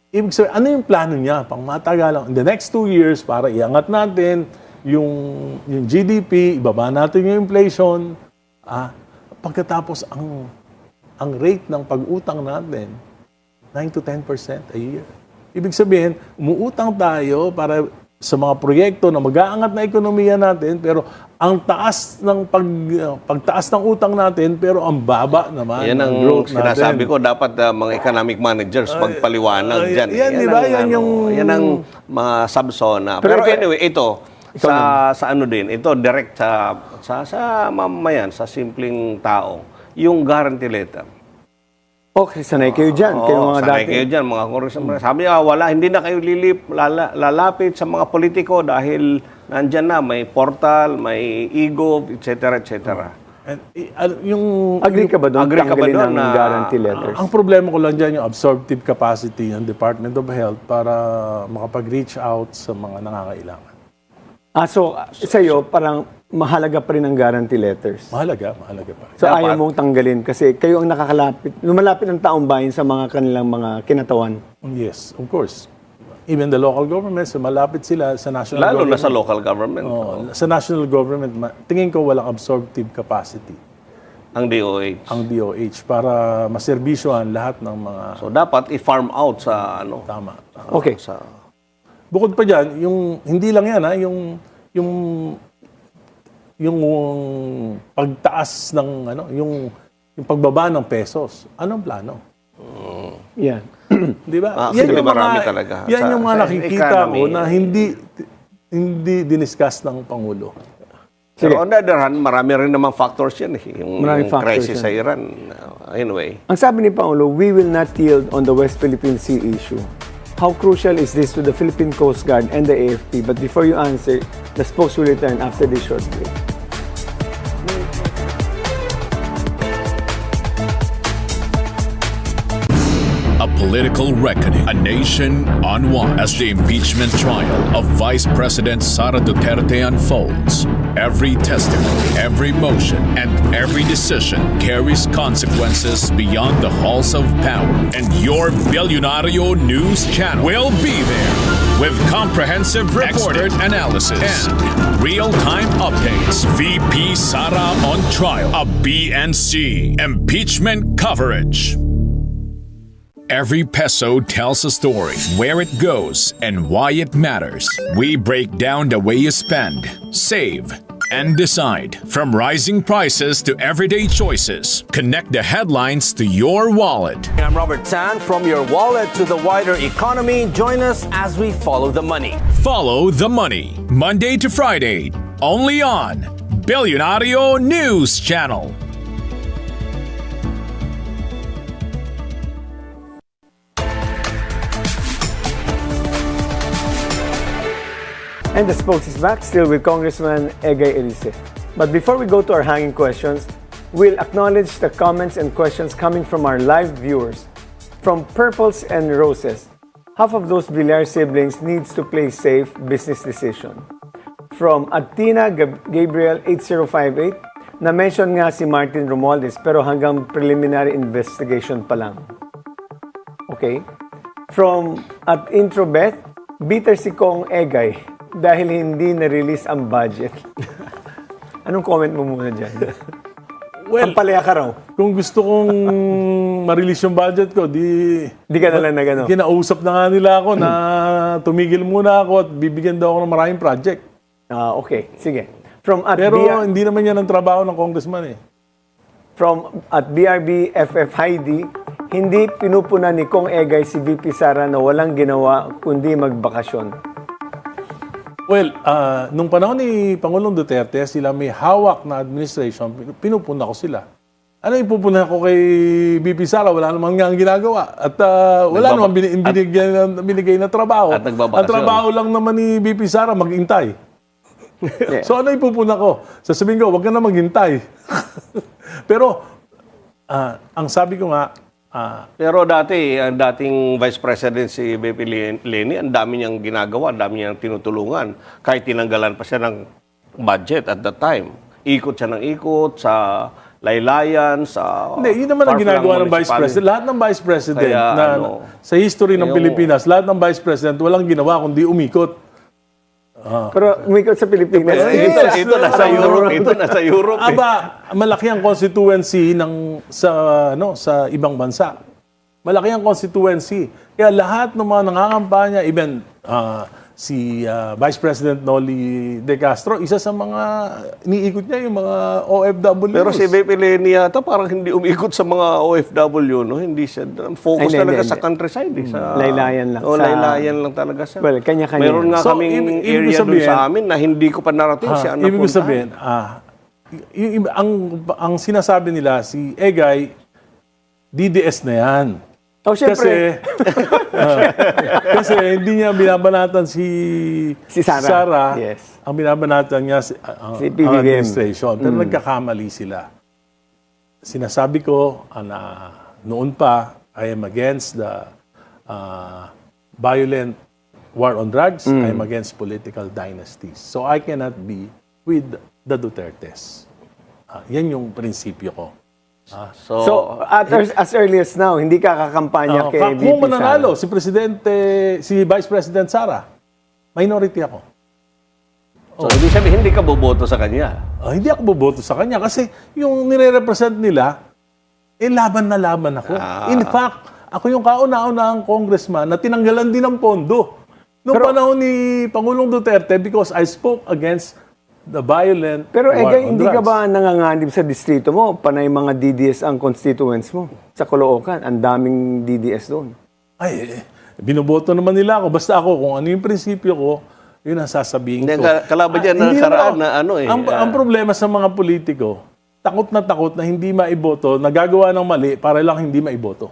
S2: ibig sabihin, ano yung plano niya pang matagalan? In the next 2 years, para iangat natin yung GDP, ibaba natin yung inflation. Pagkatapos, ang rate ng pag-utang natin, 9 to 10% a year. Ibig sabihin, umuutang tayo para sa mga proyekto na mag-aangat na ekonomiya natin, pero ang taas ng pagtaas ng utang natin, pero ang baba naman
S3: Yan ang
S2: ng growth natin.
S3: sinasabi ko, dapat mga economic managers magpaliwanag dyan.
S2: yan, di ba? Yan yung-
S3: Yan ang mga subsona. Pero anyway, ito, sa ano din, ito direct sa mamamayan, sa simpleng tao, yung guarantee letter.
S4: Okay, sanay kayo dyan. kayo mga
S3: sanay
S4: dati.
S3: kayo dyan, mga congressman. Sabi niya, hindi na kayo lalapit sa mga politiko dahil nandyan na, may portal, may e-gov, etc.
S2: And, yung
S4: Agree ka ba doon?
S3: Agree ka ba
S4: Tanggalin
S3: doon
S4: ng
S3: na-
S4: guarantee letters?
S2: ang problema ko lang dyan yung absorptive capacity ng Department of Health para makapag-reach out sa mga nangangailangan.
S4: So, sa'yo, parang mahalaga pa rin ang guarantee letters.
S2: Mahalaga pa rin.
S4: So, ayaw mong tanggalin kasi kayo ang lumalapit ng taong bayan sa mga kanilang mga kinatawan.
S2: Yes, of course. Even the local governments, malapit sila sa national
S3: Lalo na
S2: government.
S3: sa local government.
S2: Sa national government, tingin ko walang absorptive capacity.
S3: Ang DOH.
S2: ang DOH para maserbisyohan lahat ng mga
S3: So dapat i-farm out sa ano.
S2: tama.
S4: Okay.
S3: Sa
S2: Bukod pa diyan, yung hindi lang 'yan yung pagtaas ng yung pagbaba ng pesos. Anong plano?
S4: Yan.
S2: 'Di ba?
S3: Actually, marami talaga.
S2: Yan yung mga
S3: Sa
S2: nakikita
S3: economy.
S2: ko na hindi diniscuss ng Pangulo.
S3: Pero on the other hand, marami rin naman factors yan. Yung
S4: Maraming factors
S3: crisis
S4: yan.
S3: sa Iran. Anyway.
S4: Ang sabi ni Pangulo, we will not yield on the West Philippine Sea issue. How crucial is this to the Philippine Coast Guard and the AFP? But before you answer, the spokes will return after this short break.
S5: A political reckoning, a nation on one as the impeachment trial of Vice President Sara Duterte unfolds. Every testimony, every motion, and every decision carries consequences beyond the halls of power. And your Billionario News channel will be there with comprehensive expert analysis and real-time updates. VP Sara on trial, a BNC impeachment coverage. Every peso tells a story, where it goes, and why it matters. We break down the way you spend, save, and decide. From rising prices to everyday choices, connect the headlines to your wallet.
S6: I'm Robert Tan. From your wallet to the wider economy, join us as we follow the money.
S5: Follow the money, Monday to Friday, only on Billionario News Channel.
S4: And the spokes is back, still with Congressman Egay Elise. But before we go to our hanging questions, we'll acknowledge the comments and questions coming from our live viewers. From Purples and Roses, half of those Villar siblings needs to play safe business decision. From Atina Gabriel 8058, na-mention nga si Martin Romualdez pero hanggang preliminary investigation pa lang. Okay? From at Introbeth, bitter si Kong Egay dahil hindi na-release ang budget. Anong comment mo muna dyan?
S2: Well,
S4: Pampalaya ka raw.
S2: kung gusto kong ma-release yung budget ko,
S4: Di ka na lang nagano.
S2: kinausap na nga nila ako na tumigil muna ako at bibigyan daw ako ng maraming project.
S4: Okay, sige. From at
S2: Pero
S4: BR
S2: hindi naman yan ang trabaho ng congressman eh.
S4: From at BRB FF Heidi, hindi pinupuna ni Kong Egay si VP Sara na walang ginawa kundi magbakasyon.
S2: Well, nung panahon ni Pangulong Duterte, sila may hawak na administration, pinupuna ko sila. Ano yung pupuna ko kay BP Sara? Wala namang nga ang ginagawa. At wala namang binigay na trabaho.
S3: At nagbabakasyon.
S2: Ang trabaho lang naman ni BP Sara, maghintay. So ano yung pupuna ko? Sasabihin ko, huwag ka na maghintay. Pero, ang sabi ko nga,
S3: Pero dati, ang dating Vice President si BP Leni, ang dami niyang ginagawa, ang dami niyang tinutulungan. Kahit tinanggalan pa siya ng budget at that time. Ikot siya ng ikot sa laylayan, sa
S2: hindi, yun naman ang
S3: far-flung
S2: ginagawa ng Vice
S3: municipality.
S2: President. Lahat ng Vice President
S3: Kaya,
S2: na sa history ng
S3: yung-
S2: Pilipinas, lahat ng Vice President walang ginawa kundi umikot.
S4: Pero umikot sa Pilipinas.
S3: Ito nasa Europe. Ito nasa Europe.
S2: Aba, malaki ang constituency sa ibang bansa. Malaki ang constituency. Kaya lahat ng mga nangangampanya, even si Vice President Noli De Castro, isa sa mga iniikot niya yung mga OFWs.
S3: Pero si BP Leni yata parang hindi umikot sa mga OFW, no? Hindi siya focus
S4: Ay,
S3: talaga
S4: hindi.
S3: sa countryside, sa
S4: Laylayan lang.
S3: Oh,
S4: Sa-
S3: laylayan lang talaga siya.
S4: Well, kanya-kanya.
S3: Meron nga
S2: So,
S3: kaming
S2: ibig
S3: area doon
S2: sabihin-
S3: sa amin na hindi ko pa narating siya
S2: ibig ko
S3: napuntahan.
S2: sabihin, ang sinasabi nila, si Egay, DDS na yan.
S4: Oh, syempre.
S2: Kasi hindi niya binabanatan si
S4: Sara. Yes.
S2: Ang binabanatan niya si
S4: Si
S2: ang
S4: PBBM.
S2: administration. Pero nagkakamali sila. Sinasabi ko na noon pa, I am against the violent war on drugs. I am against political dynasties. So I cannot be with the Dutertes. Yan yung prinsipyo ko.
S4: So, as early as now, hindi ka kakampanya kay VP
S2: Kung
S4: Sara.
S2: mananalo si Vice President Sara, minority ako.
S3: So, ibig sabihin, hindi ka boboto sa kanya.
S2: Hindi ako boboto sa kanya kasi yung nire-represent nila, laban na laban ako. In fact, ako yung kauna-unahang congressman na tinanggalan din ng pondo noong panahon ni Pangulong Duterte because I spoke against the violent
S4: Pero
S2: war on
S4: hindi ka
S2: drugs.
S4: ba nanganganib sa distrito mo? Panay mga DDS ang constituents mo. Sa Caloocan, ang daming DDS doon.
S2: Binoboto naman nila ako. Basta ako, kung ano yung prinsipyo ko, yun ang sasabihin
S3: Hindi,
S2: ko.
S3: kalaban dyan na
S2: Hindi
S3: nakaraan
S2: naman
S3: na ano eh.
S2: Ang problema sa mga politiko, takot na hindi maiboto, nagagawa ng mali para lang hindi maiboto.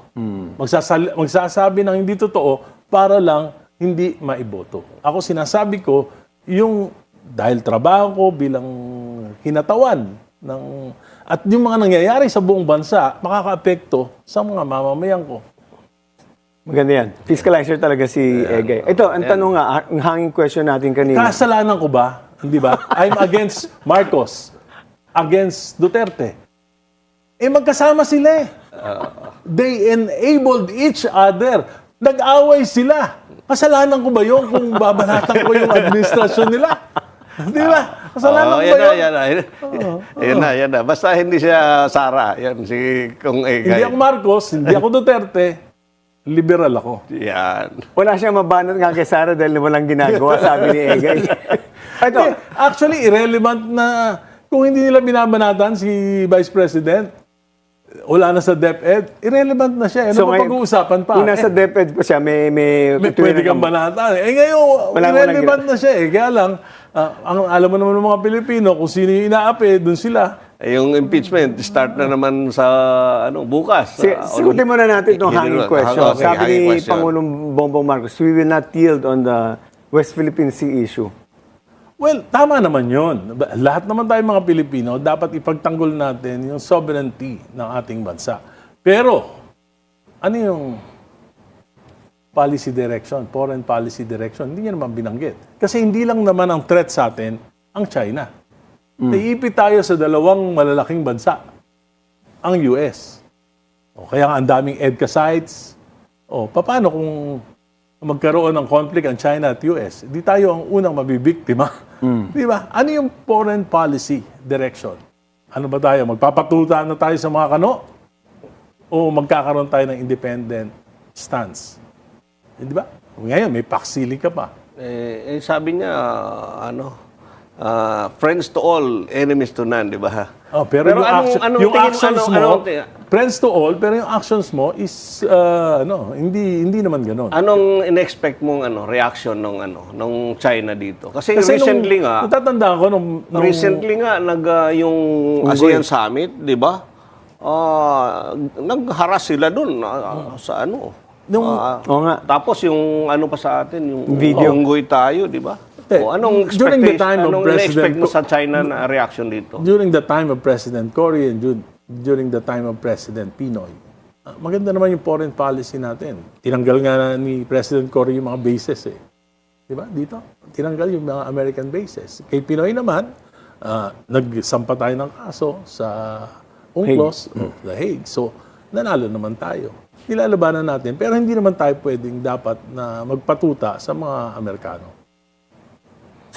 S2: Magsasabi ng hindi totoo para lang hindi maiboto. Ako sinasabi ko, yung dahil trabaho ko bilang hinatawan at yung mga nangyayari sa buong bansa, makakaapekto sa mga mamamayan ko.
S4: Maganda yan. Fiscalizer talaga si Egay. Ito, ang tanong nga, ang hanging question natin kanina.
S2: Kasalanan ko ba? Hindi ba? I'm against Marcos. Against Duterte. Magkasama sila eh. They enabled each other. Nag-away sila. Kasalanan ko ba yun kung babanatan ko yung administrasyon nila? Di ba? Kasalanan ko ba yun?
S3: Yan na. Basta hindi siya Sara. Yan, si Kung Egay.
S2: Hindi ako Marcos, hindi ako Duterte. Liberal ako.
S3: Yan.
S4: Wala siyang mabanat nga kay Sara dahil walang ginagawa, sabi ni Egay. Ito,
S2: Actually, irrelevant na kung hindi nila binabanatan si Vice President, wala na sa DepEd, irrelevant na siya. Ano pa
S4: ngayon,
S2: pag-uusapan pa?
S4: kung nasa DepEd pa siya, may
S2: Pwede kang banatan. Ngayon,
S4: Walang
S2: irrelevant na siya eh. Kaya lang, ang alam mo naman ng mga Pilipino, kung sino yung inaapi, dun sila.
S3: Yung impeachment, start na naman sa bukas.
S4: Sigutin muna natin itong hanging question.
S3: Okay,
S4: Sabi
S3: hanging
S4: ni
S3: question.
S4: Pangulong Bongbong Marcos, we will not yield on the West Philippine Sea issue.
S2: Well, tama naman yun. Lahat naman tayo mga Pilipino, dapat ipagtanggol natin yung sovereignty ng ating bansa. Pero, ano yung policy direction, foreign policy direction? Hindi niya naman binanggit. Kasi hindi lang naman ang threat sa atin ang China. Naiipit tayo sa dalawang malalaking bansa, ang US. Kaya nga ang daming EDCA sites. Paano kung magkaroon ng conflict ang China at US? Di tayo ang unang mabibiktima. Di ba? Ano yung foreign policy direction? Ano ba tayo? Magpapatuta na tayo sa mga kano? O magkakaroon tayo ng independent stance? Di ba? Ngayon, may paksili ka pa.
S3: Sabi niya, friends to all, enemies to none, di ba?
S2: Pero yung, yung
S3: tingin-
S2: actions mo, friends to all, pero yung actions mo is, hindi naman ganun.
S3: Anong in-expect mong reaction nung China dito? Kasi recently nga,
S2: natatandaan ko nung
S3: recently nga yung ASEAN Summit, di ba? Nag-harass sila dun sa
S4: Oo nga.
S3: Tapos yung pa sa atin, yung
S4: Video.
S3: unggoy tayo, di ba? Anong
S2: During the time of
S3: anong
S2: President
S3: in-expect mo sa China na reaction dito?
S2: during the time of President Cory and during the time of President Pinoy, maganda naman yung foreign policy natin. Tinanggal nga ni President Cory yung mga bases eh. Di ba? Dito. Tinanggal yung mga American bases. Kay Pinoy naman, nagsampa tayo ng kaso sa UNCLOS, The Hague. So, nanalo naman tayo. Nilalabanan natin. Pero hindi naman tayo pwedeng dapat na magpatuta sa mga Amerikano.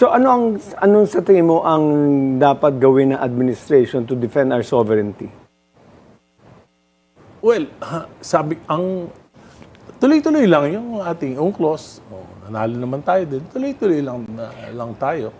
S4: So anong sa tingin mo ang dapat gawin ng administration to defend our sovereignty?
S2: Well, tuloy-tuloy lang yung ating UNCLOS. Nanalo naman tayo din. Tuloy-tuloy lang tayo.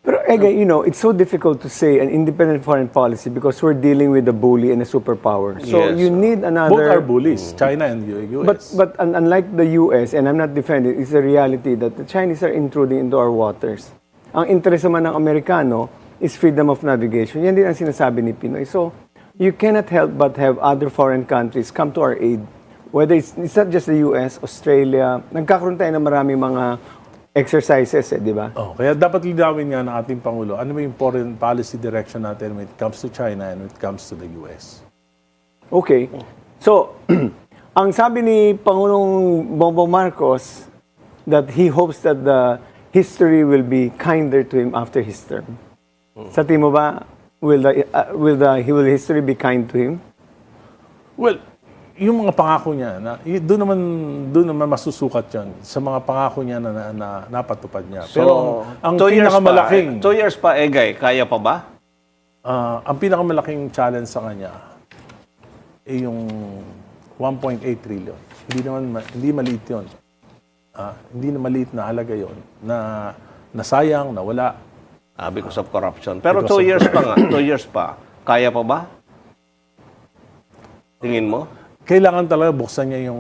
S4: Pero Egay, it's so difficult to say an independent foreign policy because we're dealing with a bully and a superpower. So
S3: Yes.
S4: you need another...
S2: Both are bullies, China and US.
S4: But unlike the US, and I'm not defending, it's a reality that the Chinese are intruding into our waters. Ang interest naman ng Amerikano is freedom of navigation. Yan din ang sinasabi ni Pinoy. So, you cannot help but have other foreign countries come to our aid. Whether it's not just the US, Australia, nagkakaroon tayo ng maraming mga exercises, di ba?
S2: Kaya dapat linawin nga ng ating Pangulo, ano ba yung foreign policy direction natin when it comes to China and when it comes to the US?
S4: Okay. So, ang sabi ni Pangulong Bongbong Marcos that he hopes that the history will be kinder to him after his term. Sa tingin mo ba, will history be kind to him?
S2: Well, yung mga pangako niya, doon naman masusukat yan sa mga pangako niya na napatupad niya. Pero ang
S3: 2 years
S2: pinakamalaking,
S3: pa, 2 years pa, Egay, kaya pa ba?
S2: ang pinakamalaking challenge sa kanya ay yung 1.8 trillion. Hindi maliit yun. Hindi na maliit na halaga yun na nasayang, nawala.
S3: Because of corruption. Pero 2 years pa nga, 2 years pa, kaya pa ba? Tingin mo?
S2: Kailangan talaga buksan niya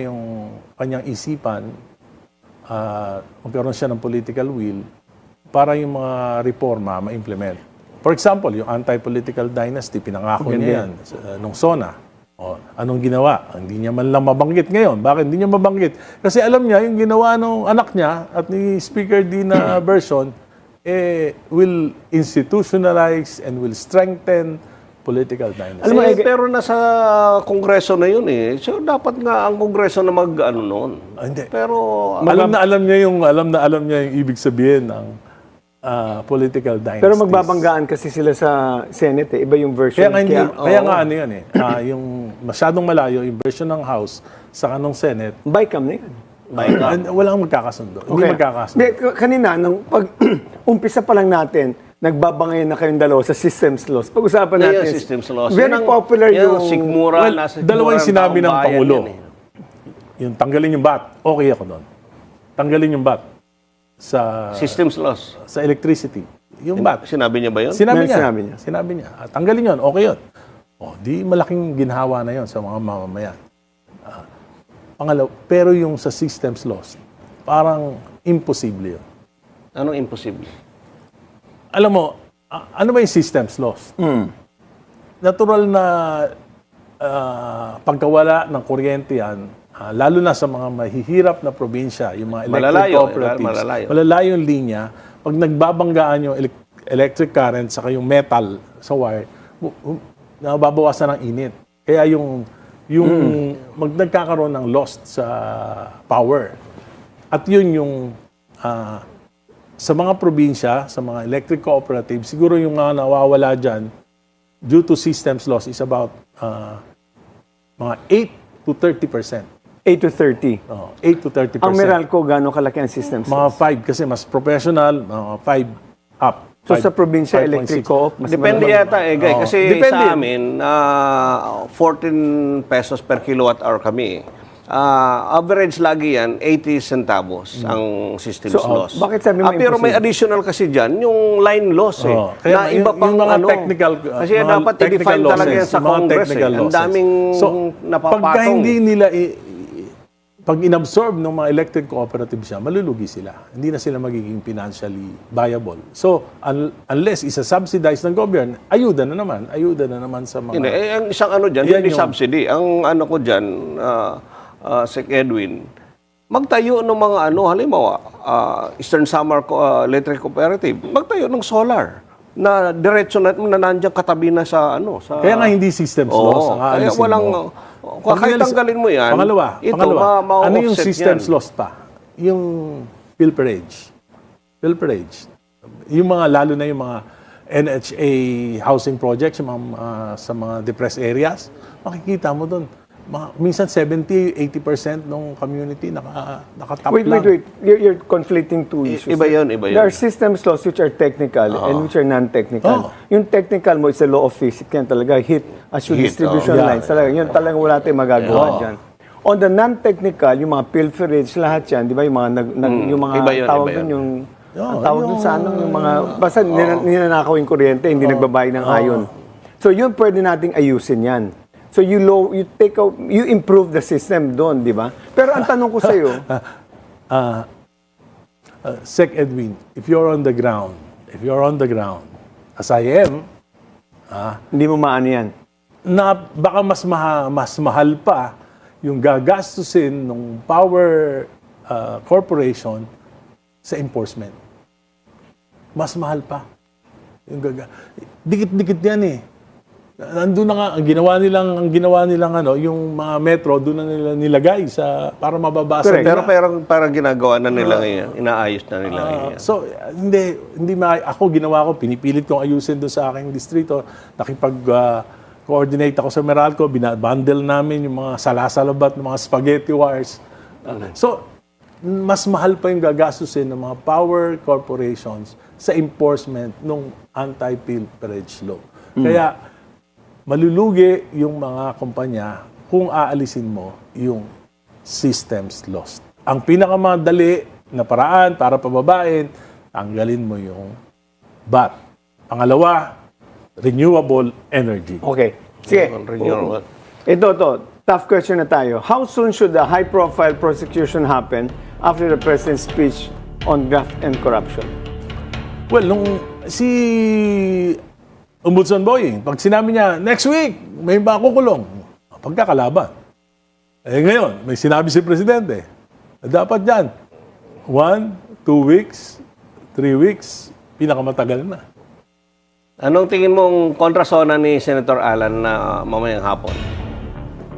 S2: yung kanyang isipan, magkaroon siya ng political will para yung mga reforma ma-implement. For example, yung anti-political dynasty, pinangako niya yan nung SONA. Anong ginawa? Hindi niya man lang mabanggit ngayon. Bakit hindi niya mabanggit? Kasi alam niya, yung ginawa ng anak niya at ni Speaker Dina Verson, will institutionalize and will strengthen political dynasty.
S3: Alam mo, pero nasa kongreso na yun eh. So, dapat nga ang kongreso na mag-ano noon.
S2: Hindi.
S3: Pero,
S2: Alam na alam niya yung ibig sabihin ng political dynasty.
S4: Pero magbabanggaan kasi sila sa Senate eh. Iba yung version.
S2: Kaya nga ano yan eh. Yung masyadong malayo, yung version ng House sa kanong Senate,
S4: Bicam na yun.
S2: walang magkakasundo. Hindi magkakasundo.
S4: Kanina, nung umpisa pa lang natin, nagbabangayan na kayong dalawa sa systems laws. Pag-usapan natin.
S3: yung systems laws.
S4: Very popular yung...
S3: Sigmura,
S2: Dalawang sinabi ng
S3: taong bayan
S2: Pangulo.
S3: yan eh.
S2: Yung tanggalin yung VAT, okay ako doon. Tanggalin yung VAT sa
S3: Systems laws.
S2: electricity. Yung VAT.
S3: Sinabi niya ba yun?
S2: Sinabi
S4: Sinabi
S2: niya. Sinabi niya. Tanggalin yun, okay yun. Di malaking ginhawa na yun sa mga mamamayan. Pangalaw, pero yung sa systems laws, parang imposible yun.
S3: Anong imposible?
S2: Alam mo, ano ba yung systems laws? Natural na pagkawala ng kuryente yan, lalo na sa mga mahihirap na probinsya, yung mga electric
S3: Malalayo,
S2: cooperatives,
S3: malalayo.
S2: malalayo yung linya, pag nagbabanggaan yung electric current saka yung metal sa wire, nababawasan ng init. Kaya yung nagkakaroon ng loss sa power. At yun yung sa mga probinsya, sa mga electric cooperatives, siguro yung mga nawawala dyan due to systems loss is about mga 8 to 30%.
S4: 8 to 30.
S2: 8 to 30%.
S4: Ang Meralco, gano'ng kalaki ang systems
S2: Mga
S4: laws?
S2: 5 kasi mas professional, mga 5 up.
S4: So sa probinsya,
S2: 5.6.
S4: electric co-op, mas
S3: Depende
S4: malaki.
S3: yata eh, guys. Kasi
S2: Depende.
S3: sa amin, 14 pesos per kilowatt hour kami. Average lagi yan, 80 centavos ang systems
S4: So,
S3: loss.
S4: bakit sabi mo
S3: pero may
S4: imposible?
S3: additional kasi dyan, yung line loss eh.
S2: Kaya
S3: na iba
S2: yung
S3: pang
S2: mga
S3: ano.
S2: technical,
S3: Kasi
S2: mga
S3: dapat
S2: technical
S3: i-define talaga yan
S2: losses,
S3: sa
S2: yung mga
S3: Congress eh.
S2: technical
S3: Ang
S2: losses.
S3: daming napapatong.
S2: Pagka hindi nila pag inabsorb ng mga electric cooperatives siya, malulugi sila. Hindi na sila magiging financially viable. So, unless isa-subsidize ng gobyerno, ayuda na naman sa mga...
S3: Hindi, ang isang ano dyan,
S2: Yan
S3: hindi
S2: yung-
S3: subsidy. Ang ano ko dyan, Sec Edwin, magtayo ng mga ano, halimbawa, Eastern Samar Electric Cooperative, magtayo ng solar na diretso na nandiyan katabi na sa ano. Sa,
S2: Kaya nga hindi systems loss ang
S3: kaya
S2: aalisin
S3: walang,
S2: mo.
S3: kahit tanggalin mo yan,
S2: Pangalawa, ano yung systems loss pa? Yung pilferage. Yung mga, lalo na yung mga NHA housing projects, yung mga, sa mga depressed areas, makikita mo doon, minsan 70-80% ng community nakatap
S4: Wait.
S2: lang.
S4: You're conflicting two issues.
S3: Iba yun.
S4: There are systems laws which are technical and which are non-technical.
S2: Oo.
S4: Yung technical mo, it's a law of physics. Yan talaga, hit as your
S3: Hit,
S4: distribution
S2: yeah.
S4: lines. Talaga, yun talaga wala tayong magagawa dyan. On the non-technical, yung mga pilferage, lahat yan, di ba? Yung mga, yung mga
S3: Iba yun,
S4: tawag
S3: iba
S4: dun,
S3: yun.
S4: yung ang tawag dun sa ano, yung mga, basta ninanakaw yung kuryente, hindi nagbabayad ng ayon. So yun pwede nating ayusin yan. So you improve the system doon, di ba? Pero ang tanong ko sa iyo,
S2: Sec Edwin, if you're on the ground, as I am,
S4: hindi mo maano yan.
S2: na baka mas mahal pa yung gagastusin ng power corporation sa enforcement. Mas mahal pa. Dikit-dikit yan eh. Nandun na nga, ang ginawa nilang ano, yung mga metro, doon na nila nilagay para mababasa
S4: Correct.
S3: Pero
S2: nila.
S3: parang ginagawa na nila ngayon. Inaayos na nila ngayon.
S2: So, hindi ako ginawa ko, pinipilit kong ayusin doon sa aking distrito, coordinate ako sa Meralco, binabundle namin yung mga salasalabat ng mga spaghetti wires. So, mas mahal pa yung gagastusin ng mga power corporations sa enforcement ng anti-pilferage law. Kaya, malulugi yung mga kumpanya kung aalisin mo yung systems lost. Ang pinakamadali na paraan para pababain, tanggalin mo yung VAT. Pangalawa, renewable energy.
S4: Okay. Sige.
S3: Renewable.
S4: Ito. Tough question na tayo. How soon should a high-profile prosecution happen after the president's speech on graft and corruption?
S2: Well, nung si Ombudsman Boying, pag sinabi niya, next week, may makukulong. Pagkakalaban. Eh ngayon, may sinabi si Presidente. Dapat dyan, 1, 2 weeks, 3 weeks, pinakamatagal na.
S3: Anong tingin mong kontrasona ni Senator Alan na mamayang hapon?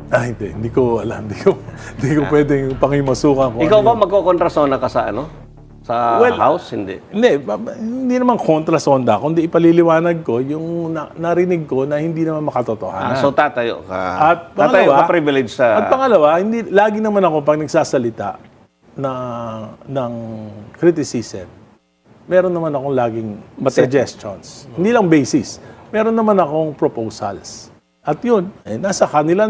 S2: Hindi ko alam. Hindi ko pwedeng pangimasukan.
S3: Ikaw ba magkokontrasona ka sa Sa
S2: Well,
S3: House? Hindi.
S2: Hindi naman kontra sonda, kundi ipaliliwanag ko yung narinig ko na hindi naman makatotohanan.
S3: So tatayo ka.
S2: At
S3: tatayo
S2: pangalawa,
S3: ka privilege sa...
S2: At pangalawa, lagi naman ako pag nagsasalita ng criticism, meron naman akong laging suggestions. Hindi lang basis. Meron naman akong proposals. At yun, nasa kanila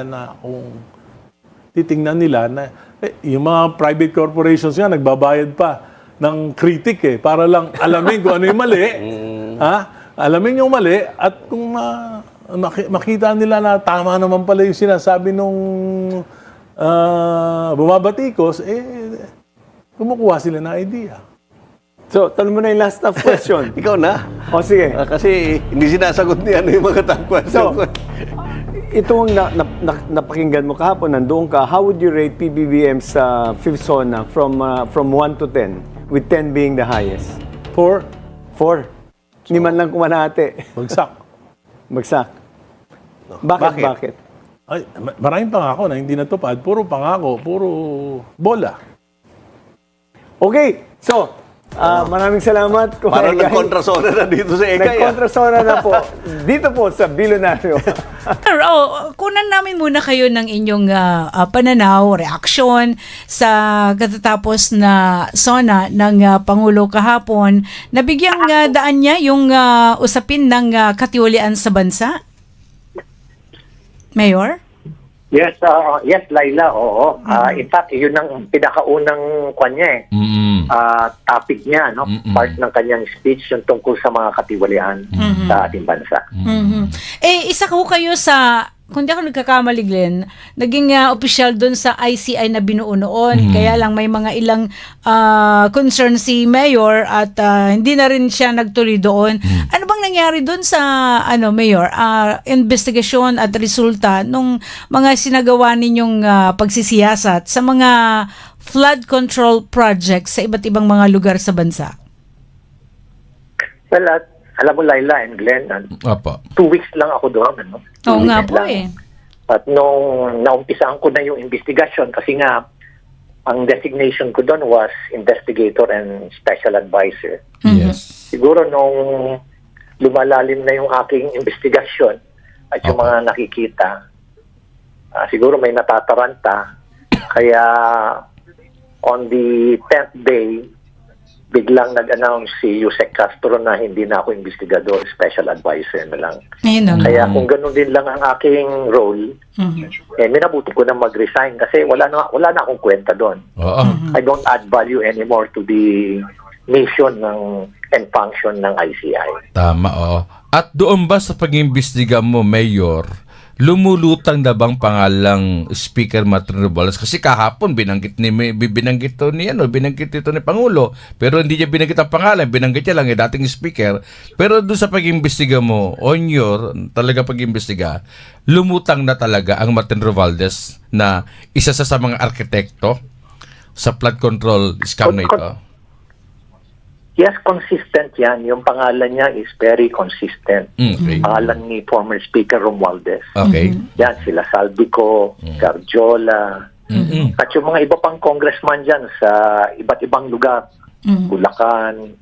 S2: na kung titingnan nila na yung mga private corporations nga nagbabayad pa ng critic para lang alamin kung ano yung mali. Alamin yung mali at kung makita nila na tama naman pala yung sinasabi nung bumabatikos, kumukuha sila na idea.
S4: So, tanong mo na yung last tough question.
S3: Ikaw na.
S4: O, sige.
S3: Kasi hindi sinasagot niya yung mga tough question.
S4: So, ito ang napakinggan mo kahapon, nandoon ka, how would you rate PBBM sa fifth zona from 1 to 10, with 10 being the highest?
S2: 4,
S4: 4. Hindi man lang kumanate.
S2: bagsak.
S4: Bakit?
S2: Ay, maraming pangako na hindi natupad. Puro pangako, puro bola.
S4: Okay, so, maraming salamat.
S3: Parang nag-kontrasona na dito sa EKA.
S4: Nag-kontrasona na po. Dito po sa Bilyonaryo.
S7: Kunan namin muna kayo ng inyong pananaw, reaksyon sa katatapos na sona ng Pangulo kahapon. Nabigyang daan niya yung usapin ng katiwalian sa bansa? Mayor?
S1: Yes, Laila, oo. In fact, yun ang pinakaunang kanya topic niya, no? Part ng kanyang speech yung tungkol sa mga katiwalian sa ating bansa.
S7: Isa ko kayo sa, kung di ako nagkakamali, Glenn, naging opisyal doon sa ICI na binuo noon. Kaya lang may mga ilang concern si Mayor at hindi na rin siya nagtuloy doon. Ano bang nangyari doon sa Mayor, investigasyon at resulta nung mga sinagawa ninyong pagsisiyasat sa mga flood control projects sa iba't ibang mga lugar sa bansa?
S1: Well, alam mo, Laila and Glenn, 2 weeks lang ako doon. Ano?
S7: Oo nga po
S1: At nung naumpisaan ko na yung investigation, kasi nga, ang designation ko doon was investigator and special advisor.
S8: Yes.
S1: Siguro nung lumalalim na yung aking investigasyon at yung mga nakikita, siguro may natataranta. Kaya on the 10th day, biglang nag-announce si Yusek Castro na hindi na ako investigador, special advisor na lang. Kaya kung ganun din lang ang aking role, minabuti ko na mag-resign kasi wala na akong kwenta doon. I don't add value anymore to the mission and function ng ICI.
S8: Tama, At doon ba sa pag-imbestiga mo, Mayor, lumulutang na bang pangalang Speaker Martin Romualdez? Kasi kahapon binanggit ito ni Pangulo, pero hindi niya binanggit ang pangalan, binanggit niya lang dating Speaker. Pero doon sa pag-imbestiga mo, talaga pag-imbestiga, lumutang na talaga ang Martin Romualdez na isa sa mga arkitekto sa flood control scam na ito.
S1: Yes, consistent yan. Yung pangalan niya is very consistent.
S8: Okay.
S1: Pangalan ni former Speaker Romualdez.
S8: Okay.
S1: Yan, sila Saldico, Garjola, at yung mga iba pang congressman dyan sa iba't ibang lugar. Bulacan,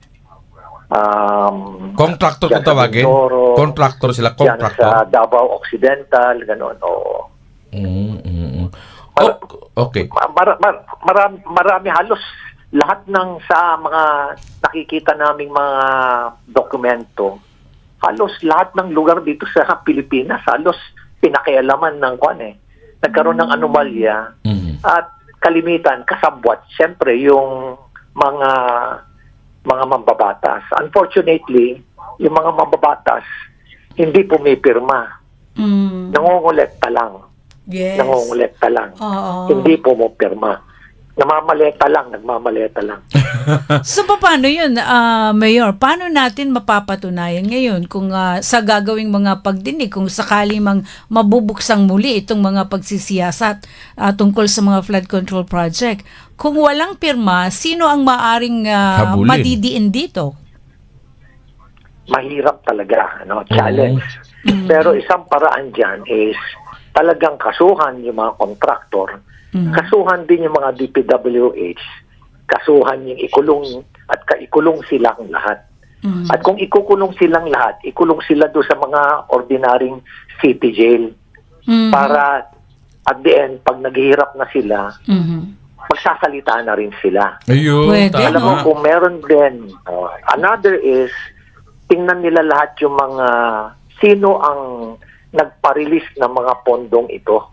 S8: Contractor
S1: dyan
S8: kung tawagin?
S1: sa Mindoro,
S8: Contractor sila,
S1: dyan
S8: contractor.
S1: sa Davao Occidental, gano'n. Oo.
S8: Okay.
S1: Marami halos lahat ng sa mga nakikita naming mga dokumento, halos lahat ng lugar dito sa Pilipinas, halos pinakialaman ng nagkaroon ng anomalya at kalimitan, kasabwat, siyempre yung mga mambabatas. Unfortunately, yung mga mambabatas hindi pumipirma. Nangongolekta lang.
S7: Yes.
S1: Nangongolekta lang.
S7: Oo.
S1: Hindi pumipirma. Nagmamaleta lang.
S7: So paano yun, Mayor? Paano natin mapapatunayan ngayon kung sa gagawing mga pagdinig, kung sakali mang mabubuksang muli itong mga pagsisiyasat tungkol sa mga flood control project? Kung walang pirma, sino ang maaring
S8: Habulin.
S7: madidiin dito?
S1: Mahirap talaga, challenge. Pero isang paraan dyan is talagang kasuhan yung mga kontraktor, kasuhan din yung mga DPWH, kasuhan yung ikulong at kaikulong silang lahat. At kung ikukulong silang lahat, ikulong sila doon sa mga ordinaryong city jail. Para at the end, pag naghihirap na sila, magsasalita na rin sila.
S8: Ayun,
S7: Pwede,
S8: tama.
S1: Alam mo, kung meron din, another is, tingnan nila lahat yung mga, sino ang nagpa-release ng mga pondong ito.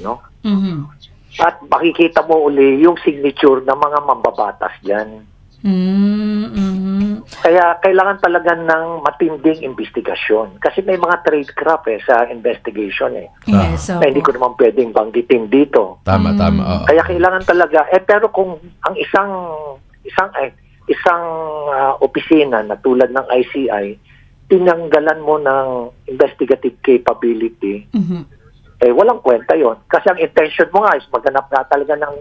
S1: No? At makikita mo uli yung signature ng mga mambabatas dyan. Kaya kailangan talaga ng matinding investigasyon. Kasi may mga tradecraft sa investigation
S7: Yes,
S1: na hindi ko naman pwedeng banggitin dito.
S8: Tama. Oo.
S1: Kaya kailangan talaga, pero kung ang isang opisina na tulad ng ICI, tinanggalan mo ng investigative capability, walang kwenta yon. Kasi ang intention mo nga is maghanap nga talaga ng,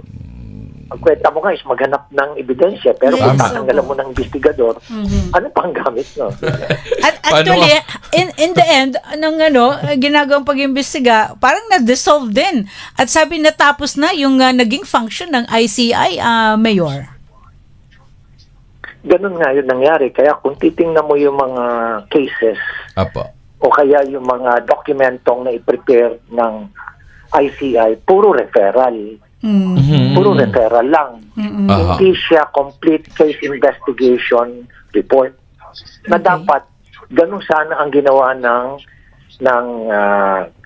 S1: ang kwenta mo nga is maghanap ng ebidensya. Pero kung
S7: Yes,
S1: tatanggalan mo ng investigador, ano pang gamit no?
S7: At actually, in the end, nung ginagawang pag-imbestiga, parang na-dissolve din. At sabi natapos na yung naging function ng ICI, Mayor.
S1: Ganun nga yun nangyari. Kaya kung titingnan mo yung mga cases,
S8: Apo.
S1: o kaya yung mga dokumentong na i-prepare ng ICI, puro referral. Puro referral lang. Hindi siya complete case investigation report. Na dapat, ganun sana ang ginawa ng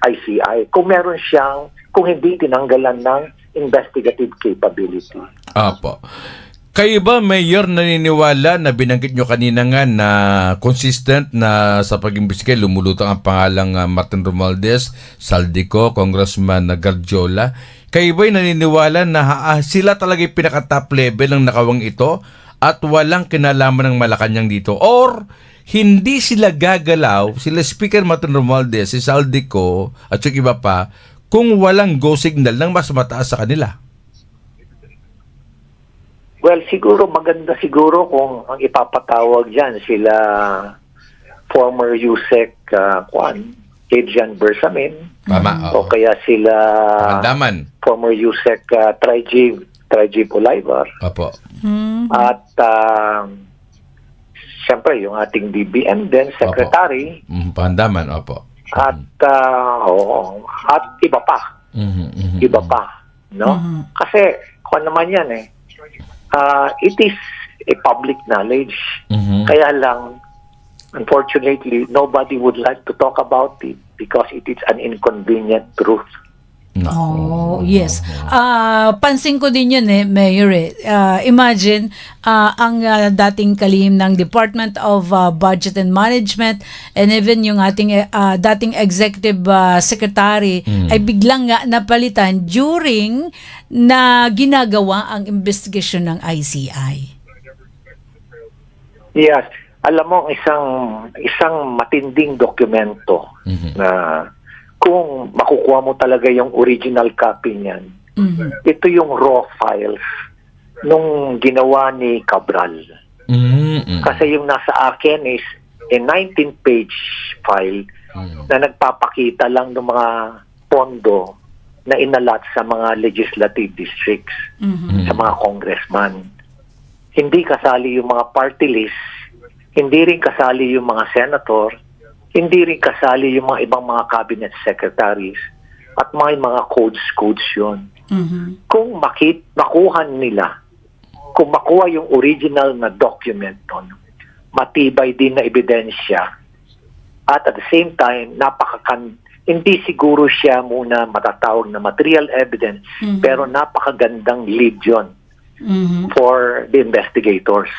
S1: ICI. Kung meron siyang, kung hindi tinanggalan ng investigative capability.
S8: Apo. Kayo ba, Mayor, naniniwala na binanggit nyo kanina nga na consistent na sa pag-imbestiga, lumulutang ang pangalang Martin Romualdez, Saldico, Congressman Garjola. Kayo ba'y naniniwala na sila talaga yung pinaka-top level ng nakawang ito at walang kinalaman ng Malacanang dito? Or hindi sila gagalaw, sila Speaker Martin Romualdez, si Saldico at yung iba pa, kung walang go signal ng mas mataas sa kanila?
S1: Well, siguro maganda siguro kung ang ipapatawag dyan sila former USEC Adrian Bersamin.
S8: Tama.
S1: O kaya sila
S8: Pandaman.
S1: former USEC Trajib Olaivar.
S8: Apo.
S1: At siyempre yung ating DBM din, Secretary.
S8: Pandaman, opo.
S1: At at iba pa. Iba pa. No? Kasi kung naman yan it is a public knowledge. Kaya lang, unfortunately, nobody would like to talk about it because it is an inconvenient truth.
S7: Oh, yes. Pansin ko din yun Mayor. Imagine, ang dating kalihim ng Department of Budget and Management and even yung ating dating Executive Secretary ay biglang nga napalitan during na ginagawa ang investigation ng ICI.
S1: Yes. Alam mo, isang matinding dokumento na kung makukuha mo talaga yung original copy niyan, ito yung raw files nung ginawa ni Cabral. Kasi yung nasa akin is a 19-page file na nagpapakita lang ng mga pondo na inalat sa mga legislative districts, sa mga congressman. Hindi kasali yung mga party list, hindi rin kasali yung mga senator, hindi rin kasali yung mga ibang mga cabinet secretaries, at mga codes yun. Kung makuha nila, kung makuha yung original na document nun, matibay din na ebidensya, at at the same time, hindi siguro siya muna matatawag na material evidence, pero napakagandang lead yun for the investigators.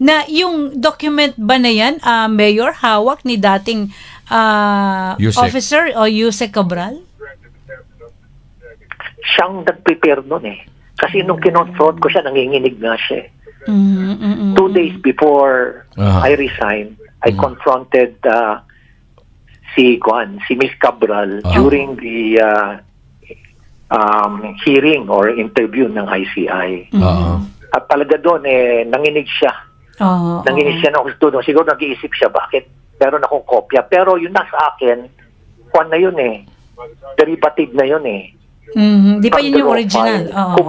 S7: Na yung document ba na yan, Mayor, hawak ni dating
S8: Yusek.
S7: officer o Yusek Cabral?
S1: Siyang nag-prepare nun eh. Kasi nung kinonfront ko siya, nanginginig nga siya eh. 2 days before I resigned, I confronted si Miss Cabral during the hearing or interview ng ICI. At talaga doon, nanginig siya. Nanginig siya ng husto doon. Siguro nag-iisip siya, bakit meron akong kopya. Pero yun na sa akin, kung na yun derivative na yun
S7: Di pa yun yung original?
S1: Kung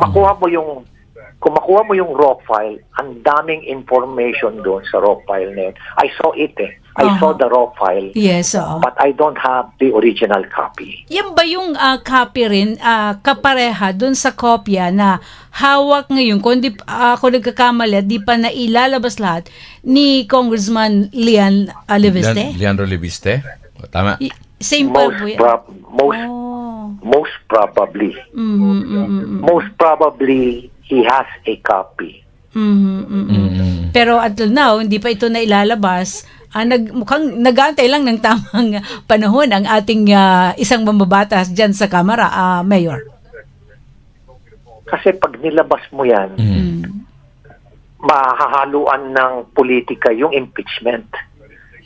S1: makuha mo yung raw file, ang daming information doon sa raw file na yun. I saw it I saw the raw file.
S7: Yes, oo.
S1: But I don't have the original copy.
S7: Yan ba yung copy rin, kapareha doon sa kopya na hawak ngayon, kung di ako nagkakamali at di pa nailalabas lahat, ni Congressman Leviste?
S8: Leandro Leviste? Tama.
S7: Same pa po yan?
S1: Most probably. Most probably, he has a copy.
S7: Pero until now, hindi pa ito na ilalabas. Mukhang nag-aantay lang ng tamang panahon ang ating isang mambabatas dyan sa Kamara, Mayor.
S1: Kasi pag nilabas mo yan, mahahaluan ng politika yung impeachment.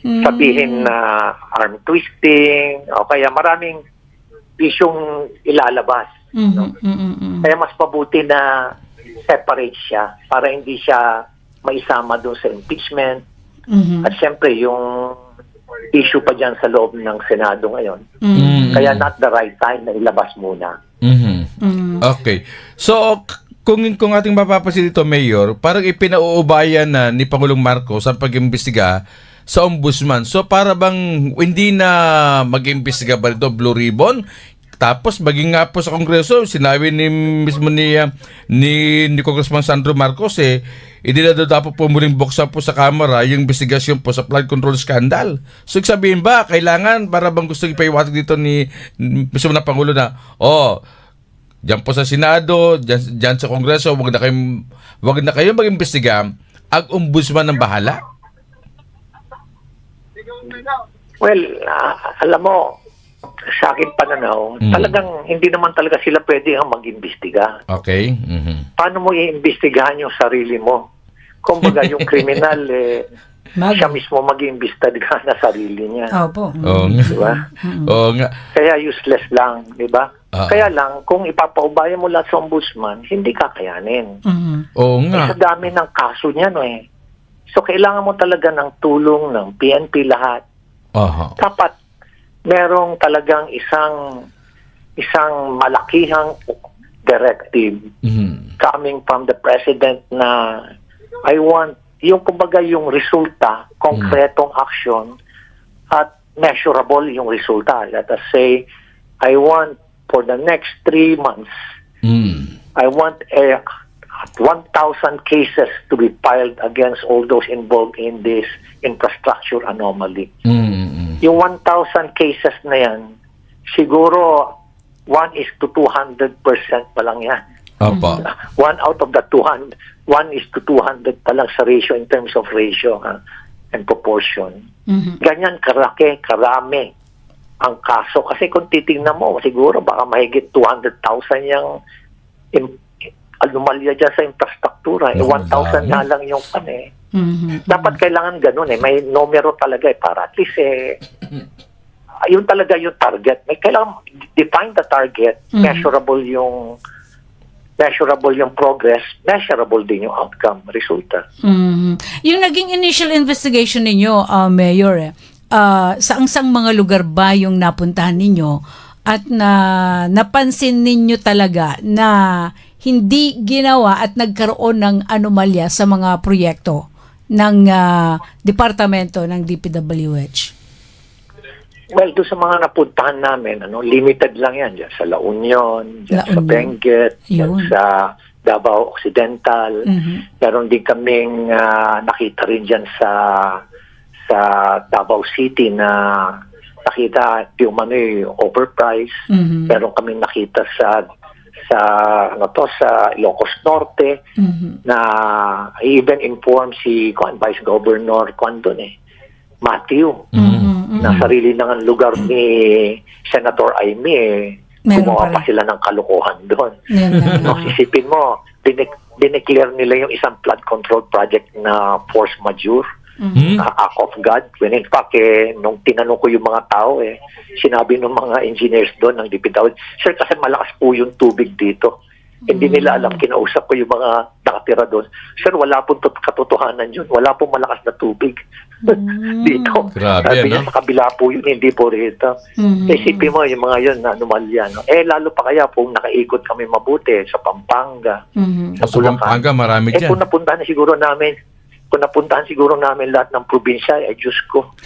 S1: Sabihin na arm twisting, o kaya maraming isyong ilalabas. Kaya mas mabuti na separate siya para hindi siya maisama doon sa impeachment. At syempre, yung issue pa dyan sa loob ng Senado ngayon. Kaya not the right time na ilabas muna.
S8: Okay. So, kung ating mapapansin dito, Mayor, parang ipinauubayan na ni Pangulong Marcos ang pag-imbestiga sa ombudsman. So, para bang hindi na mag-imbestiga ba ito, Blue Ribbon? Tapos, maging nga po sa Kongreso, sinabi mismo ni Congressman Sandro Marcos, hindi na dapat po muling buksan po sa Kamara yung investigasyon po sa flood control scandal. So, sabihin ba, kailangan, para bang gusto ipaiwatag dito ni mismo na Pangulo na, dyan po sa Senado, dyan sa Kongreso, wag na kayo mag-imbestiga, ang ombudsman ng bahala?
S1: Well, alam mo, sa akin pananaw, talagang hindi naman talaga sila pwede ang mag-imbestiga.
S8: Okay.
S1: Paano mo i-imbestigahan yung sarili mo? Kumbaga, yung kriminal, siya mismo mag-imbestiga na sarili niya.
S7: Opo.
S1: Diba?
S8: Oo nga.
S1: Kaya useless lang, diba? Kaya lang, kung ipapaubayan mo lahat sa ombudsman, hindi kakayanin.
S8: Oo nga.
S1: Sa dami ng kaso niya, So, kailangan mo talaga ng tulong ng PNP lahat. Dapat merong talagang isang malakihang directive coming from the President na I want, yung kumbaga yung resulta, konkretong action at measurable yung resulta. Let us say, I want for the next 3 months, I want 1,000 cases to be filed against all those involved in this infrastructure anomaly. Yung 1,000 cases na yan, siguro 1:200% pa lang yan. 1 out of the 200, 1:200 pa lang sa ratio in terms of ratio and proportion. Ganyan karami ang kaso. Kasi kung titingnan mo, siguro baka mahigit 200,000 yung anomalya dyan sa infrastruktura. 1,000 na lang yung Dapat kailangan ganun may numero talaga para at least yun talaga yung target. May kailangan define the target, measurable yung progress, measurable din yung outcome, resulta.
S7: Yung naging initial investigation ninyo, Mayor, saang mga lugar ba yung napuntahan ninyo at napansin ninyo talaga na hindi ginawa at nagkaroon ng anomalya sa mga proyekto ng departamento ng DPWH?
S1: Well, doon sa mga napuntahan namin, limited lang yan. Diyan sa La Union, diyan
S7: La
S1: sa
S7: Union.
S1: Benguet, diyan
S7: Yun.
S1: sa Davao Occidental. Meron din kaming nakita rin diyan sa Davao City na nakita yung overpriced. Meron kaming nakita sa Ilocos Norte na even inform si Vice Governor Matthew na sarili ng lugar ni Senator Aimee,
S7: Meron
S1: gumawa
S7: pala.
S1: pa sila ng kalokohan doon.
S7: Yan lang.
S1: No, isipin mo, dineclare nila yung isang flood control project na force majeure, act of God. When in fact, nung tinanong ko yung mga tao, sinabi ng mga engineers doon ng DPWH, sir, kasi malakas po yung tubig dito. Hindi nila alam, kinausap ko yung mga nakatira doon. Sir, wala pong katotohanan yun. Wala pong malakas na tubig dito.
S8: Grabe,
S1: Sabi niya, sa kabila po yun, hindi po rito. Isipin mo, yung mga yun na anomalya. No? Lalo pa kaya kung nakaikot kami mabuti sa Pampanga,
S8: Sa Pampanga, marami dyan.
S1: kung napuntahan siguro namin lahat ng probinsya, Diyos ko.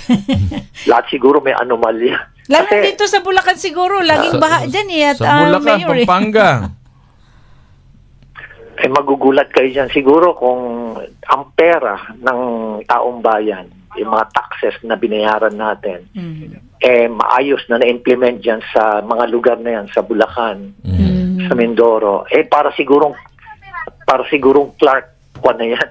S1: Lahat siguro may anomalya.
S7: Lalo dito sa Bulacan siguro, laging baha dyan at
S8: Sa Bulacan,
S7: Mayor,
S8: Pampanga.
S1: Magugulat kayo dyan siguro kung ang pera ng taong bayan, yung mga taxes na binayaran natin, maayos na na-implement dyan sa mga lugar na yan, sa Bulacan, sa Mindoro, para sigurong Clark na yan.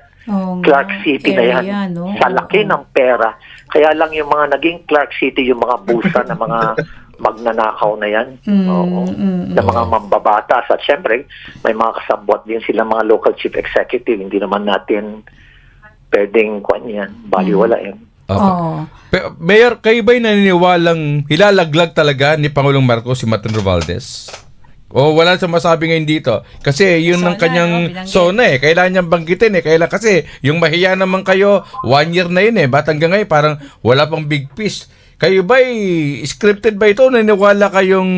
S1: Clark City na yan.
S7: area, no?
S1: Sa laki ng pera. Kaya lang yung mga naging Clark City, yung mga busa na mga magnanakaw na yan. Sa mga mambabatas. At syempre, may mga kasabwat din sila mga local chief executive. Hindi naman natin pwedeng baliwalain.
S7: Oo.
S8: Mayor, kayo ba'y naniniwalang hilalaglag talaga ni Pangulong Marcos si Martin Romualdez? O wala sa masabi ngayon dito? Kasi yun ang
S7: Zona,
S8: kanyang
S7: binanggit.
S8: zona Kailangan niyang banggitin kasi yung mahiya naman kayo, 1 year na yun Ba't hanggang ngayon parang wala pang big piece? Kayo ba'y scripted ba ito? Naniniwala kayong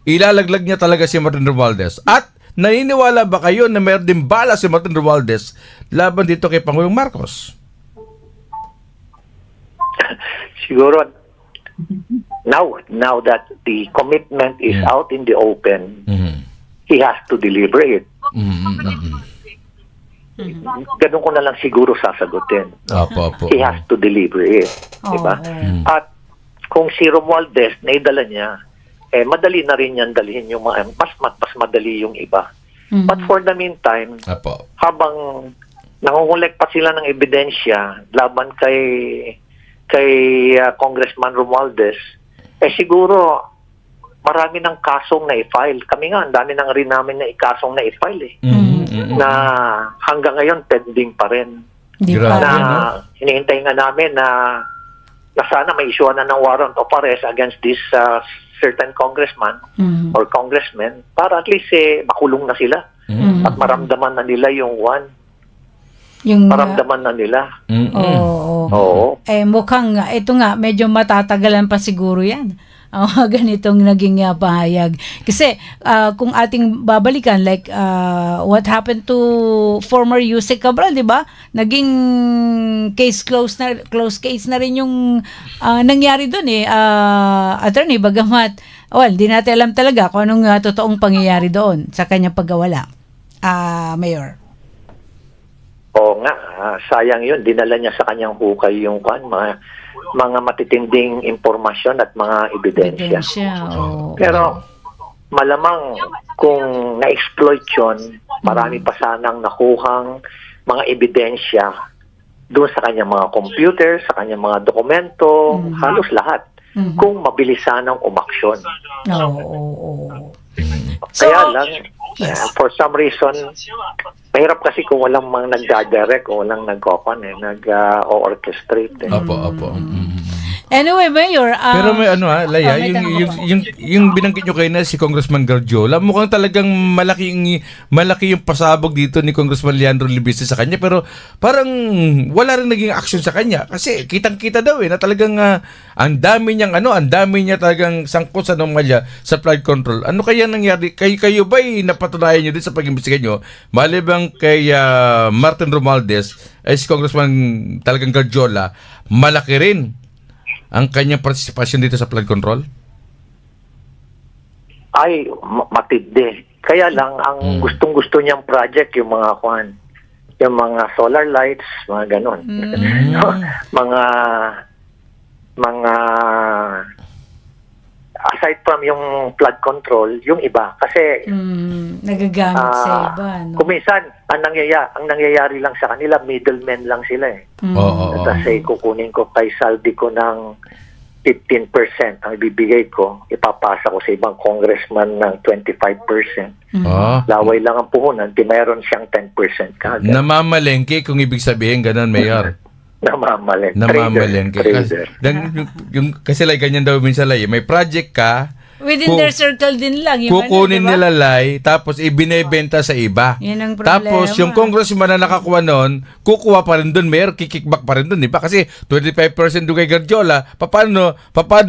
S8: ilalaglag niya talaga si Martin Romualdez? At naniniwala ba kayo na mayroon din bala si Martin Romualdez laban dito kay Pangulong Marcos?
S1: Siguro, now that the commitment is out in the open, he has to deliver it. Ganun ko na lang siguro sasagutin.
S8: Opo.
S1: He has to deliver it. Diba? At kung si Romualdez naidala niya, madali na rin yan dalhin yung mas madali yung iba. But for the meantime,
S8: Opo.
S1: habang nangungulek pa sila ng ebidensya laban kay Congressman Romualdez, siguro marami ng kasong na i-file. Kami nga, ang dami nang rin namin na ikasong na i-file na hanggang ngayon pending pa rin.
S8: Grabe,
S1: Na
S8: no?
S1: hinihintay nga namin na sana may issue na ng warrant of arrest against this certain congressman or congressman para at least makulong na sila at maramdaman na nila yung maramdaman na nila. Oo.
S7: Mukhang ito nga, medyo matatagalan pa siguro yan. Ang ganitong naging pahayag. Kasi kung ating babalikan, like what happened to former Yusek Cabral, di ba? Naging close case na rin yung nangyari doon attorney, bagamat, di natin alam talaga kung anong totoong pangyayari doon sa kanyang pagkawala. Mayor.
S1: Oo nga, sayang yun. Dinala niya sa kanyang hukay yung mga matitinding impormasyon at mga ebidensya. Pero malamang kung na-exploit yun, marami pa sanang nakuhang mga ebidensya doon sa kanyang mga computer, sa kanyang mga dokumento, halos lahat. Kung mabilis sanang umaksyon. Kaya lang, for some reason, mahirap kasi kung walang mga nagdadirect o walang nag-orchestrate.
S8: Opo.
S7: Anyway, Mayor,
S8: Pero may Laya,
S7: may tanong ako.
S8: yung binanggit nyo kayo na si Congressman Garjola, mukhang talagang malaki yung pasabog dito ni Congressman Leandro Libiste sa kanya, pero parang wala rin naging action sa kanya kasi kitang-kita daw na talagang ang dami niya talagang sangkot sa anomalya sa flood control. Ano kaya nangyari? Kayo ba napatunayan nyo din sa pag-imbestiga nyo? Malibang kay Martin Romualdez ay si Congressman talagang Garjola, malaki rin ang kanyang partisipasyon dito sa flood control?
S1: Ay, matindi. Kaya lang, ang gustong-gusto niyang project, yung mga yung mga solar lights, mga ganon. mga aside from yung flood control, yung iba. Kasi,
S7: nagagamit sa iba, no?
S1: kuminsan, ang nangyayari lang sa kanila, middlemen lang sila eh.
S8: Oo.
S1: Kasi kukunin ko kay saldi ko ng 15% ang ibibigay ko, ipapasa ko sa ibang congressman ng 25%. Laway lang ang puhunan, di mayroon siyang 10% kagad.
S8: Namamalengke kung ibig sabihin ganun, Mayor.
S1: Namamalengke.
S8: Kasi, kasi like, ganyan daw minsan may project ka,
S7: Within their circle din lang. Yung
S8: kukunin
S7: diba?
S8: nila tapos ibinebenta sa iba.
S7: Yan ang problema.
S8: Tapos yung congressman na nakakuha nun, kukuha pa rin dun, Mayor, kikickback pa rin dun, di ba? Kasi 25% doon kay Garjola, paano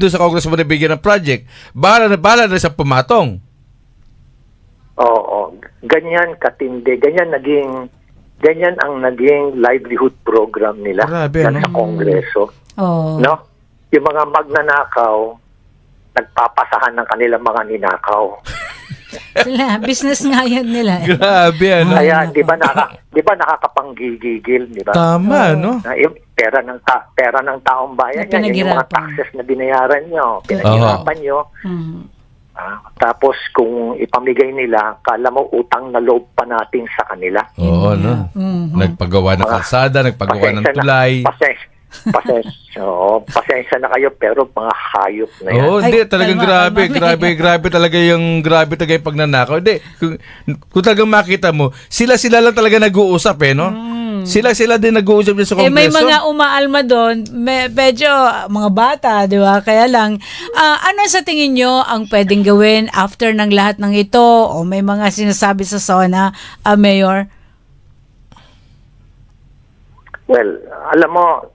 S8: sa congressman na bigyan ng project? Bahala na sa pumatong.
S1: Oo. Ganyan katindi. Ganyan ang naging livelihood program nila.
S8: Grabe,
S1: sa Kongreso. No? Yung mga magnanakaw, nagpapasahan ng kanilang mga ninakaw.
S7: Sila, business nga yan nila.
S8: Grabe,
S1: Kaya, di ba nakakapanggigigil, di ba?
S8: Tama, no?
S1: Na yung pera ng taong bayan yan, yung mga taxes na binayaran nyo, pinaghirapan nyo. Tapos kung ipamigay nila, kala mo utang na loob pa natin sa kanila.
S8: Oo, no? Nagpagawa ng kalsada, nagpagawa ng tulay.
S1: Pasensya na kayo, pero mga hayop na yan.
S8: Hindi, talagang grabe talaga yung pagnanakaw. Hindi, kung talagang makita mo, sila lang talaga nag-uusap no? Sila din nag-uusap sa Kongreso.
S7: May mga umaalma doon, medyo mga bata, di ba? Kaya lang, ano sa tingin nyo ang pwedeng gawin after ng lahat ng ito? O may mga sinasabi sa SONA, Mayor?
S1: Well, alam mo,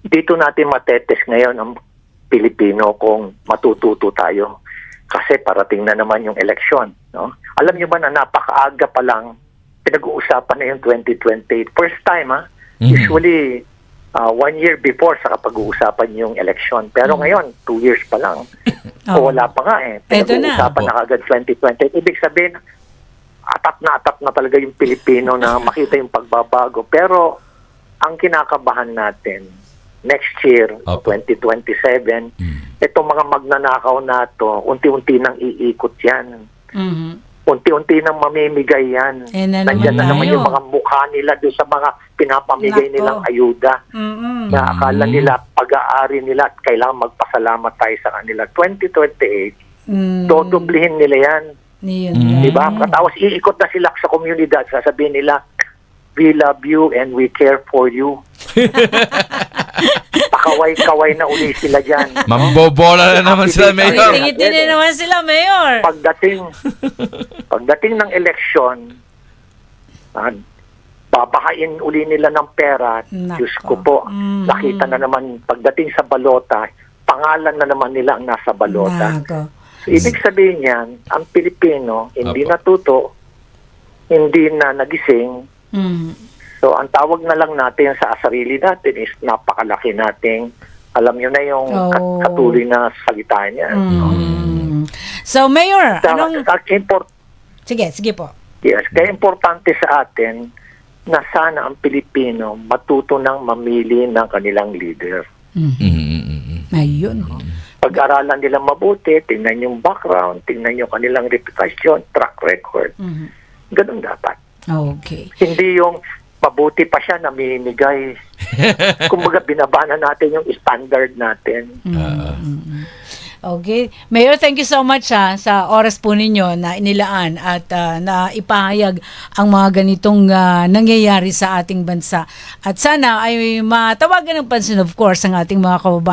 S1: dito natin matetes ngayon ang Pilipino kung matututo tayo. Kasi parating na naman yung eleksyon. No? Alam nyo ba na napakaaga pa lang pinag-uusapan na yung 2028. First time, Usually, 1 year before sa pag-uusapan yung eleksyon. Pero ngayon, 2 years pa lang. O wala pa nga Pinag-uusapan na kagad 2028. Ibig sabihin, atap na talaga yung Pilipino na makita yung pagbabago. Pero, ang kinakabahan natin, next year, 2027, itong mga magnanakaw na to, unti-unti nang iikot yan. Unti-unti nang mamimigay yan. Nandiyan na naman yung mga mukha nila doon sa mga pinapamigay nilang ayuda. Na akala nila, pag-aari nila at kailangan magpasalamat tayo sa kanila. 2028, dodoblihin nila yan. Diba? Tapos iikot na sila sa komunidad. Sasabihin nila, we love you and we care for you. Pakaway-kaway na uli sila dyan.
S8: Mambobola na naman sila, Mayor.
S7: Tingiti na naman sila, Mayor.
S1: Pagdating ng eleksyon, babahain uli nila ng pera. Diyos ko po, nakita na naman, pagdating sa balota, pangalan na naman nila ang nasa balota. So, ibig sabihin yan, ang Pilipino, hindi natuto, hindi na nagising. So, ang tawag na lang natin sa sarili natin is napakalaki nating, alam nyo na yung katuloy na salita niya.
S7: So, Mayor, Sige po.
S1: Yes, kaya importante sa atin na sana ang Pilipino matuto ng mamili ng kanilang leader.
S7: Ayun.
S1: Pag-aralan nila mabuti, tingnan yung background, tingnan yung kanilang reputasyon, track record. Ganun dapat.
S7: Okay.
S1: Hindi yung mabuti pa siya namimigay. Kumbaga, binabana natin yung standard natin.
S7: Okay. Mayor, thank you so much sa oras po ninyo na inilaan at na ipahayag ang mga ganitong nangyayari sa ating bansa. At sana ay matawagan ng pansin, of course, ang ating mga kababayan.